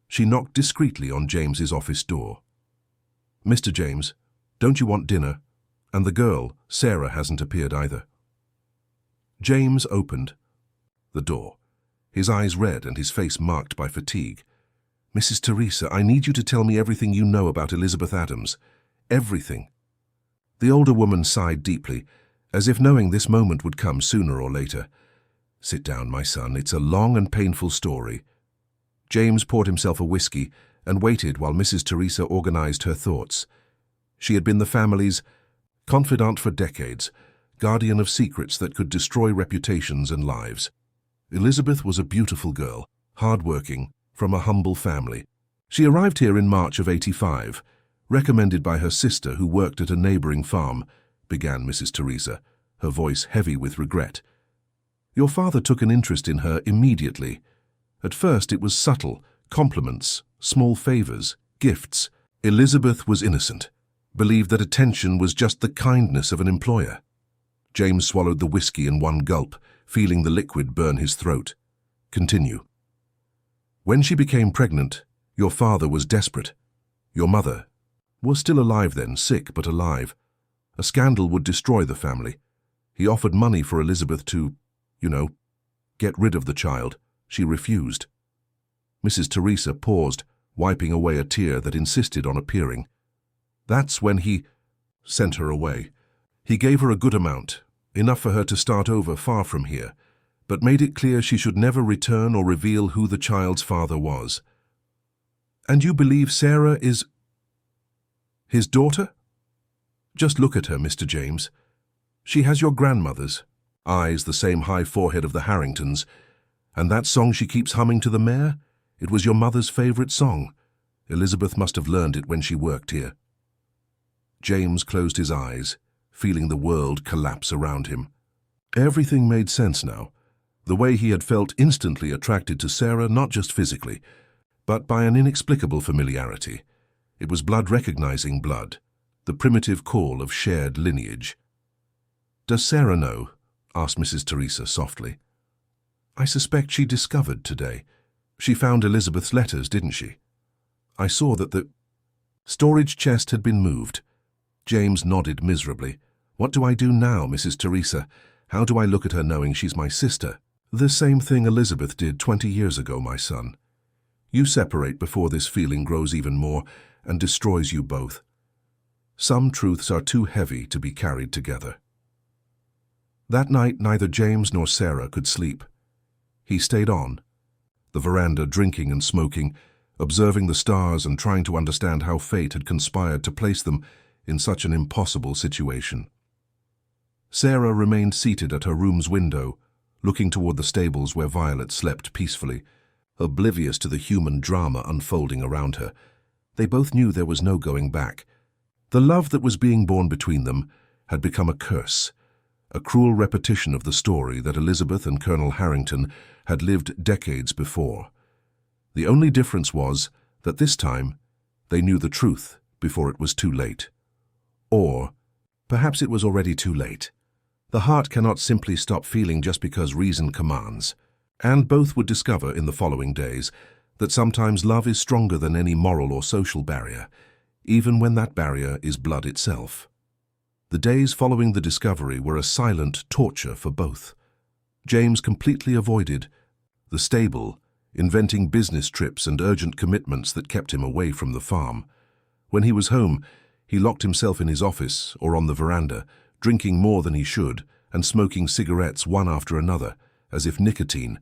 Speaker 1: She knocked discreetly on James's office door. "Mr. James, don't you want dinner? And the girl, Sarah, hasn't appeared either." James opened the door, his eyes red and his face marked by fatigue. "Mrs. Teresa, I need you to tell me everything you know about Elizabeth Adams. Everything." The older woman sighed deeply, as if knowing this moment would come sooner or later. "Sit down, my son. It's a long and painful story." James poured himself a whiskey and waited while Mrs. Teresa organized her thoughts. She had been the family's confidant for decades, guardian of secrets that could destroy reputations and lives. Elizabeth was a beautiful girl, hard-working, from a humble family. She arrived here in March of '85, recommended by her sister who worked at a neighboring farm, began Mrs. Teresa, her voice heavy with regret. Your father took an interest in her immediately. At first it was subtle, compliments, small favors, gifts. Elizabeth was innocent, believed that attention was just the kindness of an employer. James swallowed the whiskey in one gulp, feeling the liquid burn his throat. Continue. When she became pregnant, your father was desperate. Your mother was still alive then, sick but alive. A scandal would destroy the family. He offered money for Elizabeth to, get rid of the child. She refused. Mrs. Teresa paused, wiping away a tear that insisted on appearing. That's when he sent her away. He gave her a good amount, enough for her to start over far from here, but made it clear she should never return or reveal who the child's father was. And you believe Sarah is his daughter? Just look at her, Mr. James. She has your grandmother's eyes, the same high forehead of the Harringtons, and that song she keeps humming to the mayor, it was your mother's favorite song. Elizabeth must have learned it when she worked here. James closed his eyes, feeling the world collapse around him. Everything made sense now. The way he had felt instantly attracted to Sarah, not just physically, but by an inexplicable familiarity. It was blood recognizing blood, the primitive call of shared lineage. Does Sarah know? Asked Mrs. Teresa softly. I suspect she discovered today. She found Elizabeth's letters, didn't she? I saw that the storage chest had been moved. James nodded miserably. What do I do now, Mrs. Teresa? How do I look at her knowing she's my sister? The same thing Elizabeth did 20 years ago, my son. You separate before this feeling grows even more and destroys you both. Some truths are too heavy to be carried together. That night, neither James nor Sarah could sleep. He stayed on the veranda, drinking and smoking, observing the stars and trying to understand how fate had conspired to place them in such an impossible situation. Sarah remained seated at her room's window, looking toward the stables where Violet slept peacefully, oblivious to the human drama unfolding around her. They both knew there was no going back. The love that was being born between them had become a curse, a cruel repetition of the story that Elizabeth and Colonel Harrington had lived decades before. The only difference was that this time they knew the truth before it was too late. Or perhaps it was already too late. The heart cannot simply stop feeling just because reason commands. And both would discover in the following days that sometimes love is stronger than any moral or social barrier, even when that barrier is blood itself. The days following the discovery were a silent torture for both. James completely avoided the stable, inventing business trips and urgent commitments that kept him away from the farm. When he was home, he locked himself in his office or on the veranda, drinking more than he should and smoking cigarettes one after another, as if nicotine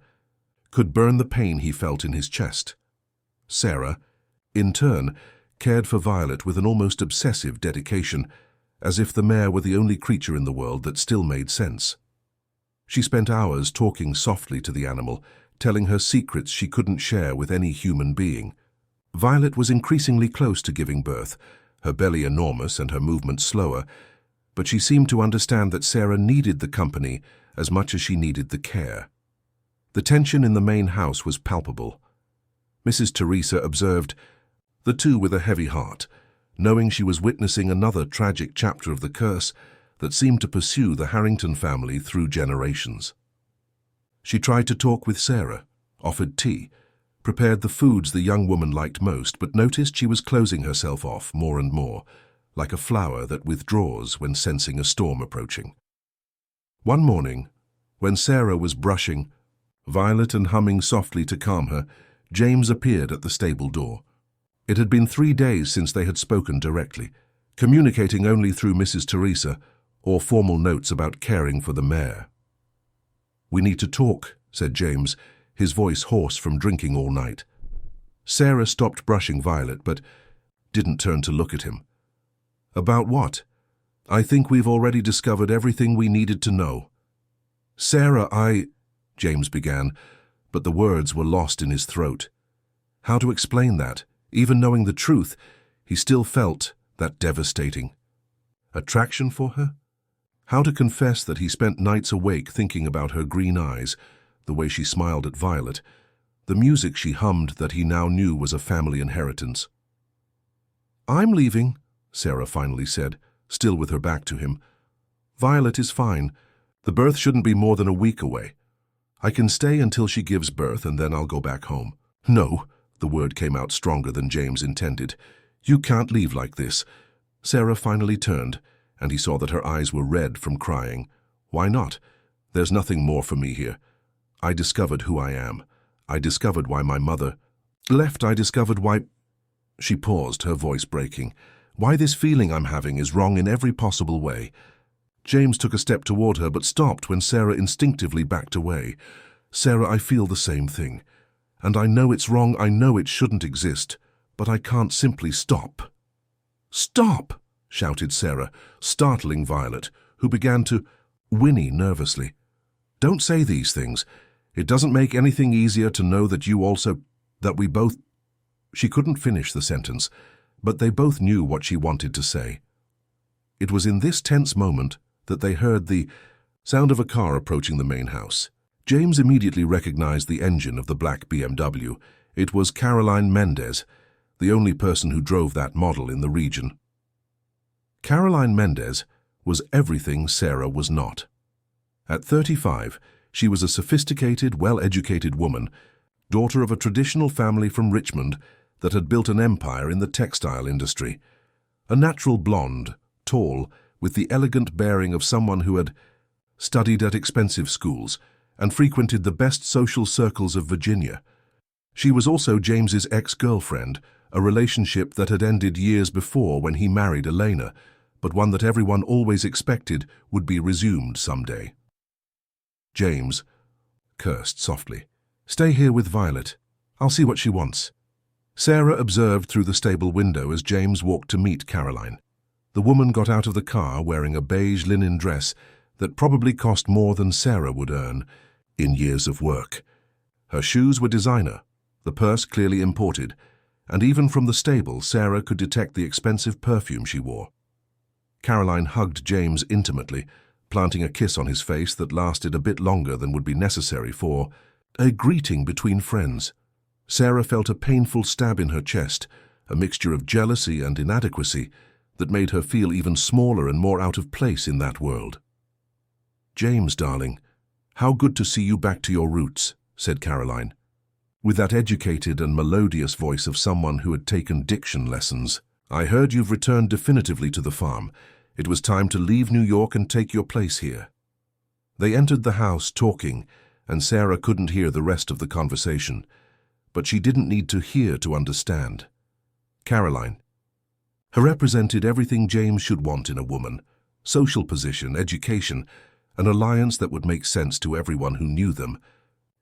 Speaker 1: could burn the pain he felt in his chest. Sarah, in turn, cared for Violet with an almost obsessive dedication, as if the mare were the only creature in the world that still made sense. She spent hours talking softly to the animal, telling her secrets she couldn't share with any human being. Violet was increasingly close to giving birth, her belly enormous and her movements slower, but she seemed to understand that Sarah needed the company as much as she needed the care. The tension in the main house was palpable. Mrs. Teresa observed the two with a heavy heart, knowing she was witnessing another tragic chapter of the curse that seemed to pursue the Harrington family through generations. She tried to talk with Sarah, offered tea, prepared the foods the young woman liked most, but noticed she was closing herself off more and more, like a flower that withdraws when sensing a storm approaching. One morning, when Sarah was brushing Violet and humming softly to calm her, James appeared at the stable door. It had been 3 days since they had spoken directly, communicating only through Mrs. Teresa or formal notes about caring for the mare. "We need to talk," said James, his voice hoarse from drinking all night. Sarah stopped brushing Violet, but didn't turn to look at him. About what? I think we've already discovered everything we needed to know. Sarah, James began, but the words were lost in his throat. How to explain that? Even knowing the truth, he still felt that devastating attraction for her. How to confess that he spent nights awake thinking about her green eyes, the way she smiled at Violet, the music she hummed that he now knew was a family inheritance. I'm leaving, Sarah finally said, still with her back to him. Violet is fine. The birth shouldn't be more than a week away. I can stay until she gives birth and then I'll go back home. No, the word came out stronger than James intended. You can't leave like this. Sarah finally turned, and he saw that her eyes were red from crying. Why not? There's nothing more for me here. I discovered who I am. I discovered why my mother left. I discovered why... She paused, her voice breaking. Why this feeling I'm having is wrong in every possible way. James took a step toward her, but stopped when Sarah instinctively backed away. Sarah, I feel the same thing. And I know it's wrong, I know it shouldn't exist, but I can't simply stop. Stop! Shouted Sarah, startling Violet, who began to whinny nervously. Don't say these things. It doesn't make anything easier to know that you also... that we both... She couldn't finish the sentence, but they both knew what she wanted to say. It was in this tense moment that they heard the sound of a car approaching the main house. James immediately recognized the engine of the black BMW. It was Caroline Mendez, the only person who drove that model in the region. Caroline Mendez was everything Sarah was not. At 35, she was a sophisticated, well-educated woman, daughter of a traditional family from Richmond that had built an empire in the textile industry. A natural blonde, tall, with the elegant bearing of someone who had studied at expensive schools and frequented the best social circles of Virginia. She was also James's ex-girlfriend, a relationship that had ended years before when he married Elena, but one that everyone always expected would be resumed someday. James cursed softly. Stay here with Violet. I'll see what she wants. Sarah observed through the stable window as James walked to meet Caroline. The woman got out of the car wearing a beige linen dress that probably cost more than Sarah would earn in years of work. Her shoes were designer, the purse clearly imported, and even from the stable Sarah could detect the expensive perfume she wore. Caroline hugged James intimately, planting a kiss on his face that lasted a bit longer than would be necessary for a greeting between friends. Sarah felt a painful stab in her chest, a mixture of jealousy and inadequacy that made her feel even smaller and more out of place in that world. James, darling, how good to see you back to your roots, said Caroline, with that educated and melodious voice of someone who had taken diction lessons. I heard you've returned definitively to the farm. It was time to leave New York and take your place here. They entered the house talking, and Sarah couldn't hear the rest of the conversation, but she didn't need to hear to understand. Caroline. Her represented everything James should want in a woman: social position, education, an alliance that would make sense to everyone who knew them.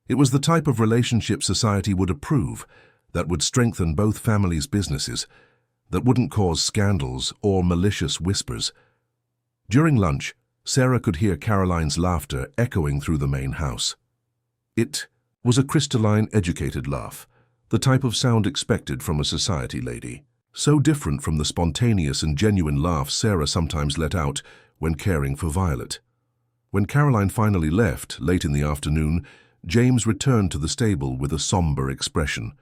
Speaker 1: It was the type of relationship society would approve, that would strengthen both families' businesses, that wouldn't cause scandals or malicious whispers. During lunch, Sarah could hear Caroline's laughter echoing through the main house. It was a crystalline, educated laugh, the type of sound expected from a society lady, so different from the spontaneous and genuine laugh Sarah sometimes let out when caring for Violet. When Caroline finally left, late in the afternoon, James returned to the stable with a somber expression.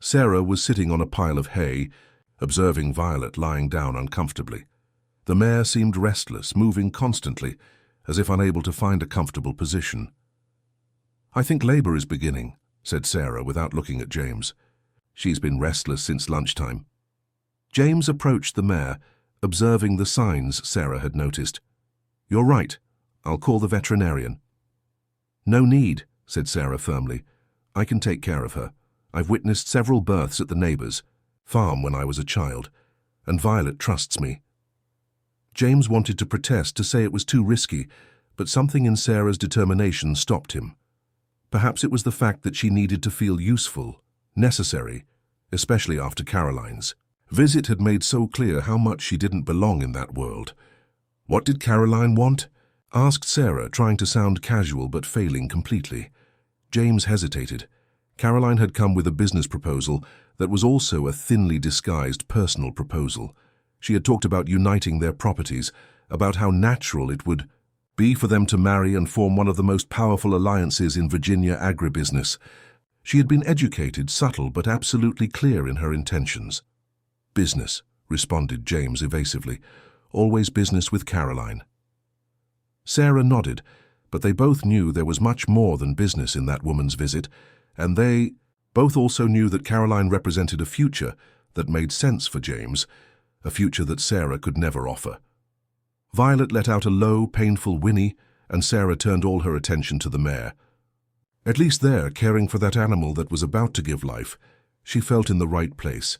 Speaker 1: Sarah was sitting on a pile of hay, observing Violet lying down uncomfortably. The mare seemed restless, moving constantly, as if unable to find a comfortable position. I think labor is beginning, said Sarah without looking at James. She's been restless since lunchtime. James approached the mare, observing the signs Sarah had noticed. You're right. I'll call the veterinarian. No need, said Sarah firmly. I can take care of her. I've witnessed several births at the neighbor's farm when I was a child, and Violet trusts me. James wanted to protest, to say it was too risky, but something in Sarah's determination stopped him. Perhaps it was the fact that she needed to feel useful, necessary, especially after Caroline's visit had made so clear how much she didn't belong in that world. "What did Caroline want?" asked Sarah, trying to sound casual but failing completely. James hesitated. Caroline had come with a business proposal that was also a thinly disguised personal proposal. She had talked about uniting their properties, about how natural it would be for them to marry and form one of the most powerful alliances in Virginia agribusiness. She had been educated, subtle, but absolutely clear in her intentions. "Business," responded James evasively. "Always business with Caroline." Sarah nodded, but they both knew there was much more than business in that woman's visit, and they both also knew that Caroline represented a future that made sense for James, a future that Sarah could never offer. Violet let out a low, painful whinny, and Sarah turned all her attention to the mare. At least there, caring for that animal that was about to give life, she felt in the right place.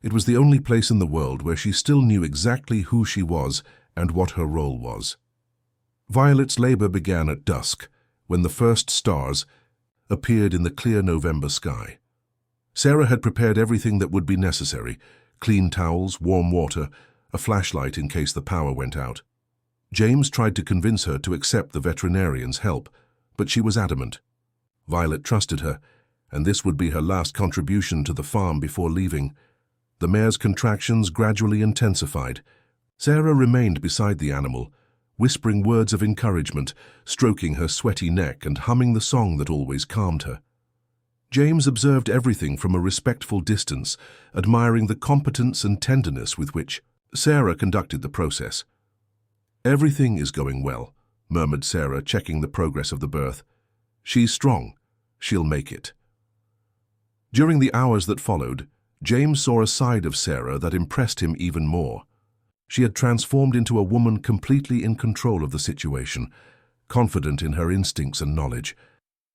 Speaker 1: It was the only place in the world where she still knew exactly who she was and what her role was. Violet's labor began at dusk, when the first stars appeared in the clear November sky. Sarah had prepared everything that would be necessary: clean towels, warm water, a flashlight in case the power went out. James tried to convince her to accept the veterinarian's help, but she was adamant. Violet trusted her, and this would be her last contribution to the farm before leaving. The mare's contractions gradually intensified. Sarah remained beside the animal, whispering words of encouragement, stroking her sweaty neck and humming the song that always calmed her. James observed everything from a respectful distance, admiring the competence and tenderness with which Sarah conducted the process. "Everything is going well," murmured Sarah, checking the progress of the birth. "She's strong. She'll make it." During the hours that followed, James saw a side of Sarah that impressed him even more. She had transformed into a woman completely in control of the situation, confident in her instincts and knowledge.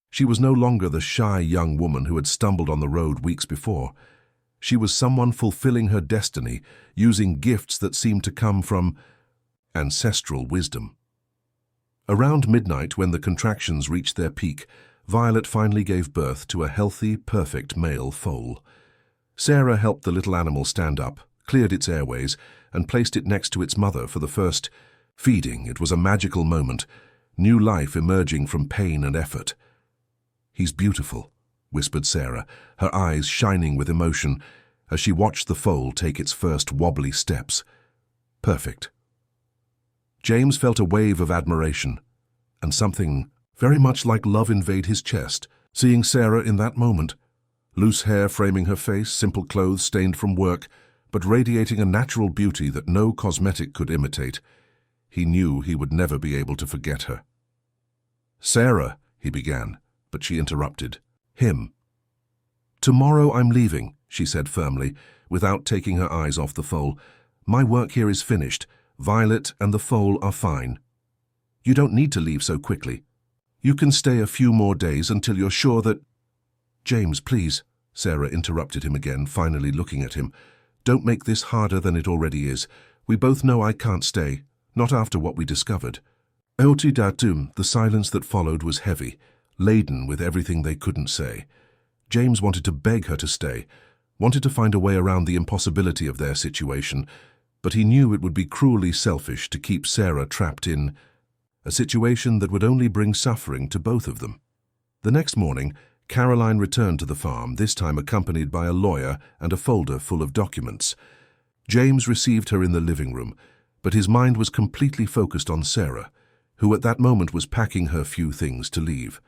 Speaker 1: She was no longer the shy young woman who had stumbled on the road weeks before. She was someone fulfilling her destiny, using gifts that seemed to come from ancestral wisdom. Around midnight, when the contractions reached their peak, Violet finally gave birth to a healthy, perfect male foal. Sarah helped the little animal stand up, cleared its airways, and placed it next to its mother for the first feeding. It was a magical moment, new life emerging from pain and effort. "He's beautiful," whispered Sarah, her eyes shining with emotion as she watched the foal take its first wobbly steps. "Perfect." James felt a wave of admiration, and something very much like love invade his chest, seeing Sarah in that moment. Loose hair framing her face, simple clothes stained from work, but radiating a natural beauty that no cosmetic could imitate. He knew he would never be able to forget her. "Sarah," he began, but she interrupted him. "Tomorrow I'm leaving," she said firmly, without taking her eyes off the foal. "My work here is finished. Violet and the foal are fine. You don't need to leave so quickly. You can stay a few more days until you're sure that—" "James, please," Sarah interrupted him again, finally looking at him. "Don't make this harder than it already is. We both know I can't stay, not after what we discovered." Oti datum, the silence that followed was heavy, laden with everything they couldn't say. James wanted to beg her to stay, wanted to find a way around the impossibility of their situation, but he knew it would be cruelly selfish to keep Sarah trapped in a situation that would only bring suffering to both of them. The next morning, Caroline returned to the farm, this time accompanied by a lawyer and a folder full of documents. James received her in the living room, but his mind was completely focused on Sarah, who at that moment was packing her few things to leave.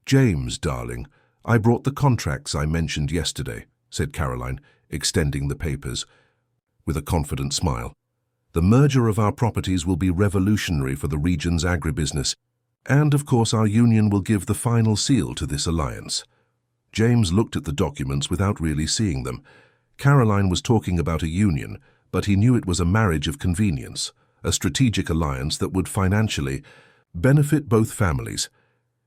Speaker 1: "James, darling, I brought the contracts I mentioned yesterday," said Caroline, extending the papers with a confident smile. "The merger of our properties will be revolutionary for the region's agribusiness, and of course our union will give the final seal to this alliance." James looked at the documents without really seeing them. Caroline was talking about a union, but he knew it was a marriage of convenience, a strategic alliance that would financially benefit both families.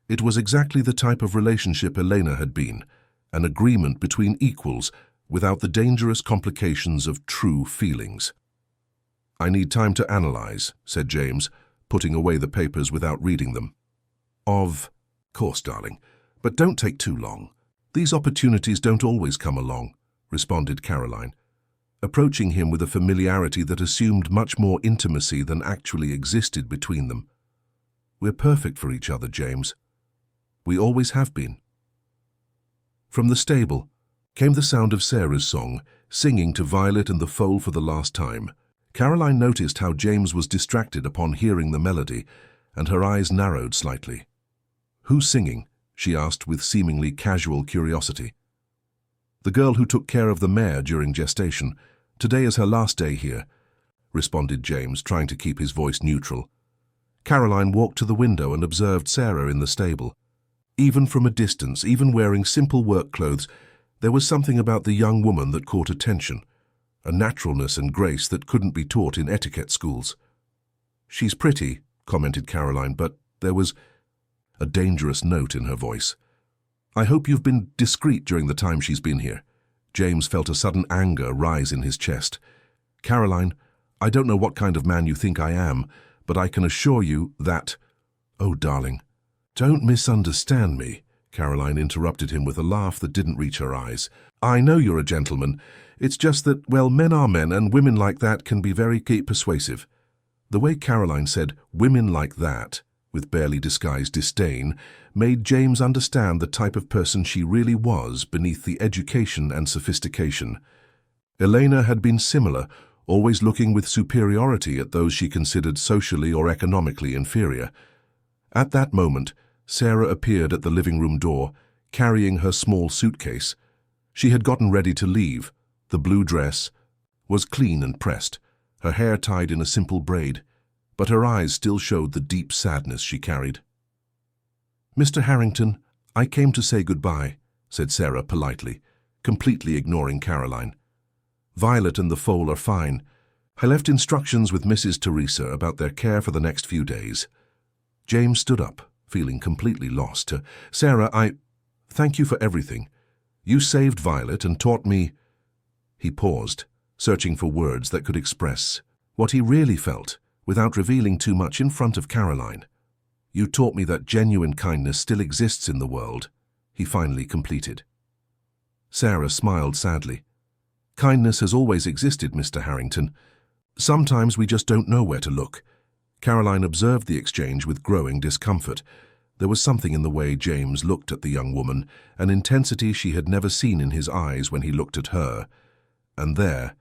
Speaker 1: It was exactly the type of relationship Elena had been, an agreement between equals without the dangerous complications of true feelings. "I need time to analyze," said James, putting away the papers without reading them. "Of course, darling, but don't take too long. These opportunities don't always come along." responded Caroline, approaching him with a familiarity that assumed much more intimacy than actually existed between them. "We're perfect for each other, James. We always have been." From the stable came the sound of Sarah's song, singing to Violet and the foal for the last time. Caroline noticed how James was distracted upon hearing the melody, and her eyes narrowed slightly. "Who's singing?" she asked with seemingly casual curiosity. "The girl who took care of the mare during gestation. Today is her last day here," responded James, trying to keep his voice neutral. Caroline walked to the window and observed Sarah in the stable. Even from a distance, even wearing simple work clothes, there was something about the young woman that caught attention, a naturalness and grace that couldn't be taught in etiquette schools. "She's pretty," commented Caroline, but there was a dangerous note in her voice. "I hope you've been discreet during the time she's been here." James felt a sudden anger rise in his chest. "Caroline, I don't know what kind of man you think I am, but I can assure you that—" "Oh, darling, don't misunderstand me," Caroline interrupted him with a laugh that didn't reach her eyes. "I know you're a gentleman. It's just that, well, men are men, and women like that can be very persuasive." The way Caroline said "women like that," with barely disguised disdain, made James understand the type of person she really was beneath the education and sophistication. Elena had been similar, always looking with superiority at those she considered socially or economically inferior. At that moment, Sarah appeared at the living room door, carrying her small suitcase. She had gotten ready to leave. The blue dress was clean and pressed, her hair tied in a simple braid, but her eyes still showed the deep sadness she carried. "Mr. Harrington, I came to say goodbye," said Sarah politely, completely ignoring Caroline. "Violet and the foal are fine. I left instructions with Mrs. Teresa about their care for the next few days." James stood up, feeling completely lost. "Sarah, thank you for everything. You saved Violet and taught me—" He paused, searching for words that could express what he really felt without revealing too much in front of Caroline. "You taught me that genuine kindness still exists in the world," he finally completed. Sarah smiled sadly. "Kindness has always existed, Mr. Harrington. Sometimes we just don't know where to look." Caroline observed the exchange with growing discomfort. There was something in the way James looked at the young woman, an intensity she had never seen in his eyes when he looked at her. And there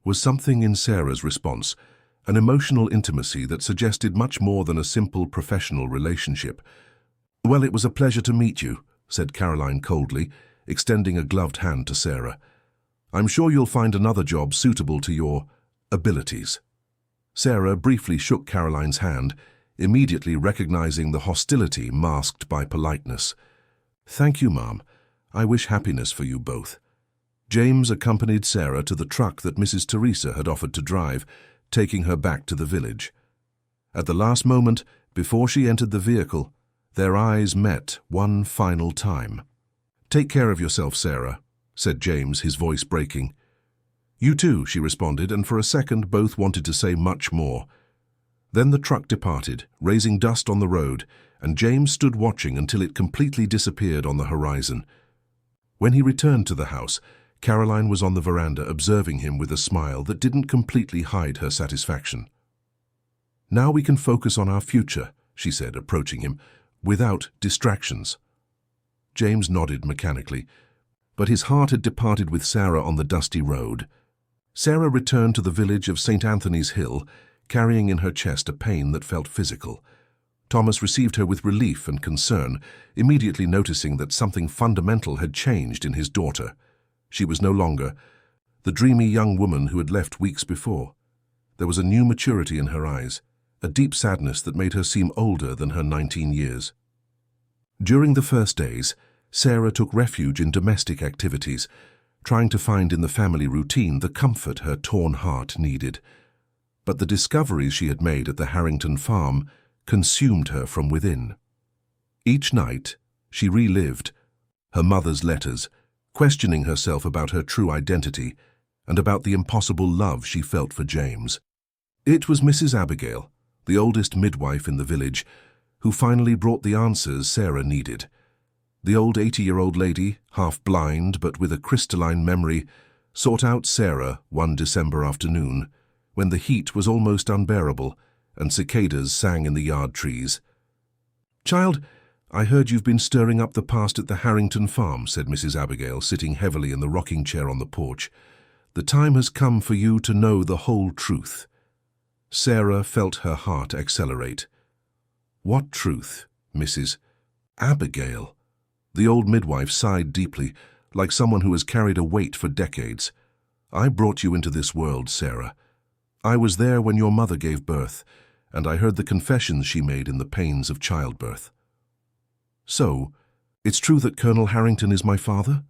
Speaker 1: was something in Sarah's response, an emotional intimacy that suggested much more than a simple professional relationship. "Well, it was a pleasure to meet you," said Caroline coldly, extending a gloved hand to Sarah. "I'm sure you'll find another job suitable to your abilities." Sarah briefly shook Caroline's hand, immediately recognizing the hostility masked by politeness. "Thank you, Ma'am. I wish happiness for you both." James accompanied Sarah to the truck that Mrs. Teresa had offered to drive, taking her back to the village. At the last moment, before she entered the vehicle, their eyes met one final time. "Take care of yourself, Sarah," said James, his voice breaking. "You too," she responded, and for a second both wanted to say much more. Then the truck departed, raising dust on the road, and James stood watching until it completely disappeared on the horizon. When he returned to the house, Caroline was on the veranda observing him with a smile that didn't completely hide her satisfaction. "Now we can focus on our future," she said, approaching him, "without distractions." James nodded mechanically, but his heart had departed with Sarah on the dusty road. Sarah returned to the village of St. Anthony's Hill, carrying in her chest a pain that felt physical. Thomas received her with relief and concern, immediately noticing that something fundamental had changed in his daughter. She was no longer the dreamy young woman who had left weeks before. There was a new maturity in her eyes, a deep sadness that made her seem older than her 19 years. During the first days, Sarah took refuge in domestic activities, trying to find in the family routine the comfort her torn heart needed. But the discoveries she had made at the Harrington farm consumed her from within. Each night, she relived her mother's letters, questioning herself about her true identity and about the impossible love she felt for James. It was Mrs. Abigail, the oldest midwife in the village, who finally brought the answers Sarah needed. The old 80-year-old lady, half blind but with a crystalline memory, sought out Sarah one December afternoon, when the heat was almost unbearable and cicadas sang in the yard trees. "Child, I heard you've been stirring up the past at the Harrington farm," said Mrs. Abigail, sitting heavily in the rocking chair on the porch. "The time has come for you to know the whole truth." Sarah felt her heart accelerate. "What truth, Mrs. Abigail?" The old midwife sighed deeply, like someone who has carried a weight for decades. "I brought you into this world, Sarah. I was there when your mother gave birth, and I heard the confessions she made in the pains of childbirth." "So, it's true that Colonel Harrington is my father?"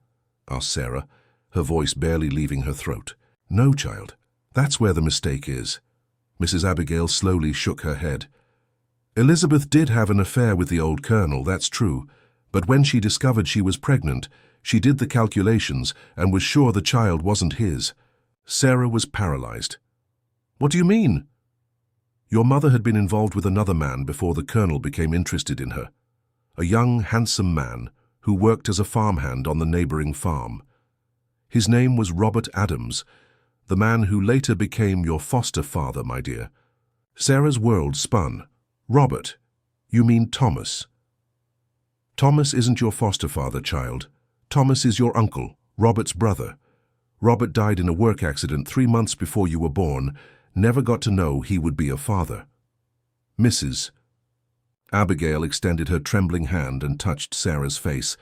Speaker 1: asked Sarah, her voice barely leaving her throat. "No, child. That's where the mistake is." Mrs. Abigail slowly shook her head. "Elizabeth did have an affair with the old colonel, that's true, but when she discovered she was pregnant, she did the calculations and was sure the child wasn't his." Sarah was paralyzed. "What do you mean?" "Your mother had been involved with another man before the colonel became interested in her. A young, handsome man who worked as a farmhand on the neighboring farm. His name was Robert Adams, the man who later became your foster father, my dear." Sarah's world spun. "Robert? You mean Thomas?" "Thomas isn't your foster father, child. Thomas is your uncle, Robert's brother. Robert died in a work accident 3 months before you were born, never got to know he would be a father." "Mrs." Abigail extended her trembling hand and touched Sarah's face.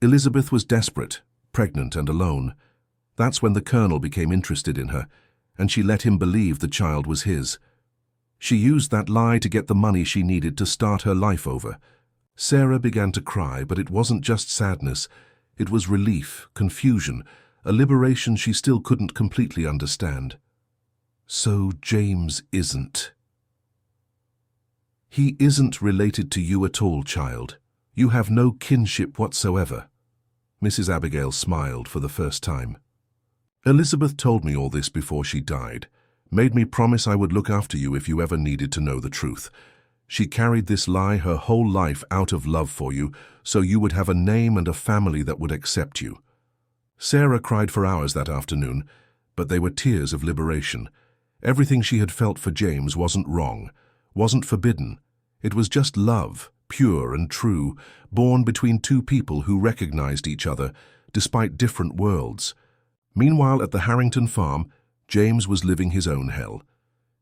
Speaker 1: "Elizabeth was desperate, pregnant and alone. That's when the colonel became interested in her, and she let him believe the child was his. She used that lie to get the money she needed to start her life over." Sarah began to cry, but it wasn't just sadness. It was relief, confusion, a liberation she still couldn't completely understand. "So James isn't." "He isn't related to you at all, child. You have no kinship whatsoever." Mrs. Abigail smiled for the first time. "Elizabeth told me all this before she died, made me promise I would look after you if you ever needed to know the truth. She carried this lie her whole life out of love for you, so you would have a name and a family that would accept you." Sarah cried for hours that afternoon, but they were tears of liberation. Everything she had felt for James wasn't wrong, wasn't forbidden. It was just love, pure and true, born between two people who recognized each other, despite different worlds. Meanwhile, at the Harrington farm, James was living his own hell.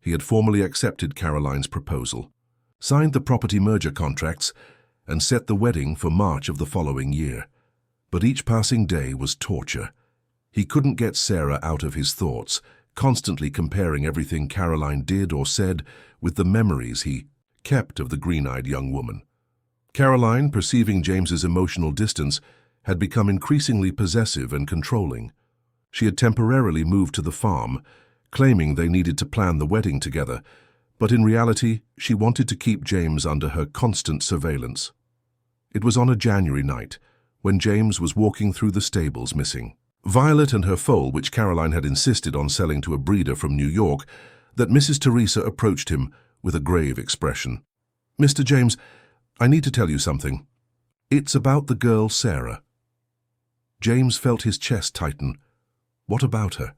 Speaker 1: He had formally accepted Caroline's proposal, signed the property merger contracts, and set the wedding for March of the following year. But each passing day was torture. He couldn't get Sarah out of his thoughts, constantly comparing everything Caroline did or said with the memories he kept of the green-eyed young woman. Caroline, perceiving James's emotional distance, had become increasingly possessive and controlling. She had temporarily moved to the farm, claiming they needed to plan the wedding together, but in reality, she wanted to keep James under her constant surveillance. It was on a January night, when James was walking through the stables missing. Violet and her foal, which Caroline had insisted on selling to a breeder from New York, that Mrs. Teresa approached him with a grave expression. "Mr. James, I need to tell you something. It's about the girl Sarah." James felt his chest tighten. "What about her?"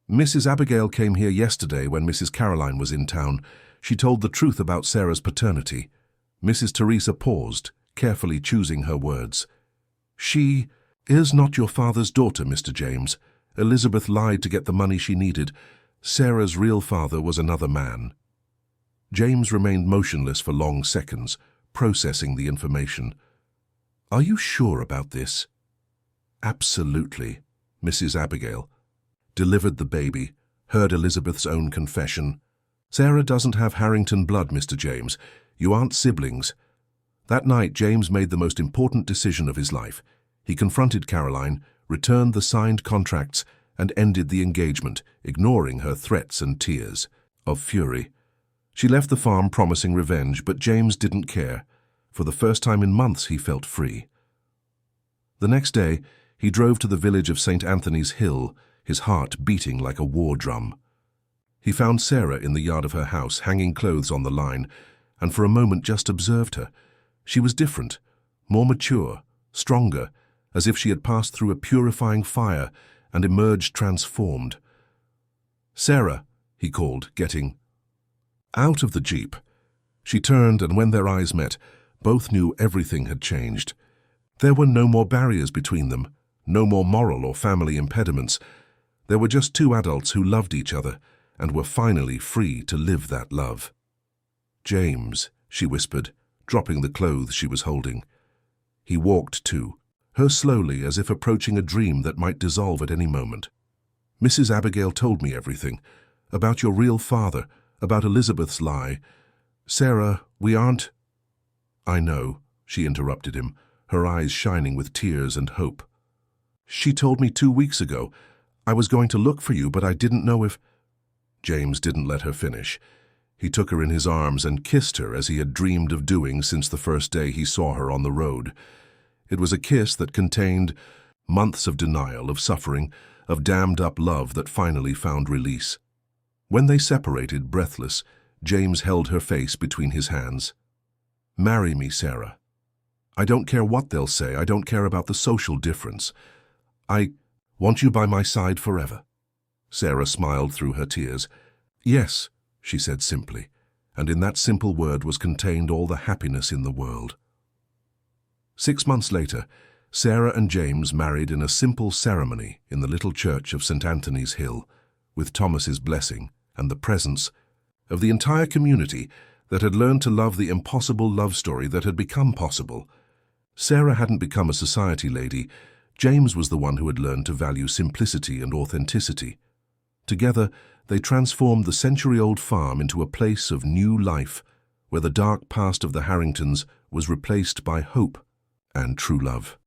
Speaker 1: "Mrs. Abigail came here yesterday when Mrs. Caroline was in town. She told the truth about Sarah's paternity." Mrs. Teresa paused, carefully choosing her words. "She is not your father's daughter, Mr. James. Elizabeth lied to get the money she needed. Sarah's real father was another man." James remained motionless for long seconds, processing the information. "Are you sure about this?" "Absolutely." Mrs. Abigail delivered the baby, heard Elizabeth's own confession. "Sarah doesn't have Harrington blood, Mr. James. You aren't siblings." That night, James made the most important decision of his life. He confronted Caroline, returned the signed contracts, and ended the engagement, ignoring her threats and tears of fury. She left the farm promising revenge, but James didn't care. For the first time in months, he felt free. The next day, he drove to the village of St. Anthony's Hill, his heart beating like a war drum. He found Sarah in the yard of her house, hanging clothes on the line, and for a moment just observed her. She was different, more mature, stronger, as if she had passed through a purifying fire and emerged transformed. "Sarah," he called, getting out of the jeep. She turned, and when their eyes met, both knew everything had changed. There were no more barriers between them, no more moral or family impediments. There were just two adults who loved each other and were finally free to live that love. "James," she whispered, dropping the clothes she was holding. He walked to her slowly, as if approaching a dream that might dissolve at any moment. "Mrs. Abigail told me everything, about your real father, about Elizabeth's lie. Sarah, we aren't—" "I know," she interrupted him, her eyes shining with tears and hope. "She told me 2 weeks ago. I was going to look for you, but I didn't know if—" James didn't let her finish. He took her in his arms and kissed her as he had dreamed of doing since the first day he saw her on the road. It was a kiss that contained months of denial, of suffering, of dammed-up love that finally found release. When they separated, breathless, James held her face between his hands. "Marry me, Sarah. I don't care what they'll say. I don't care about the social difference. I want you by my side forever." Sarah smiled through her tears. "Yes," she said simply, and in that simple word was contained all the happiness in the world. 6 months later, Sarah and James married in a simple ceremony in the little church of St. Anthony's Hill, with Thomas's blessing and the presence of the entire community that had learned to love the impossible love story that had become possible. Sarah hadn't become a society lady. James was the one who had learned to value simplicity and authenticity. Together, they transformed the century-old farm into a place of new life, where the dark past of the Harringtons was replaced by hope and true love.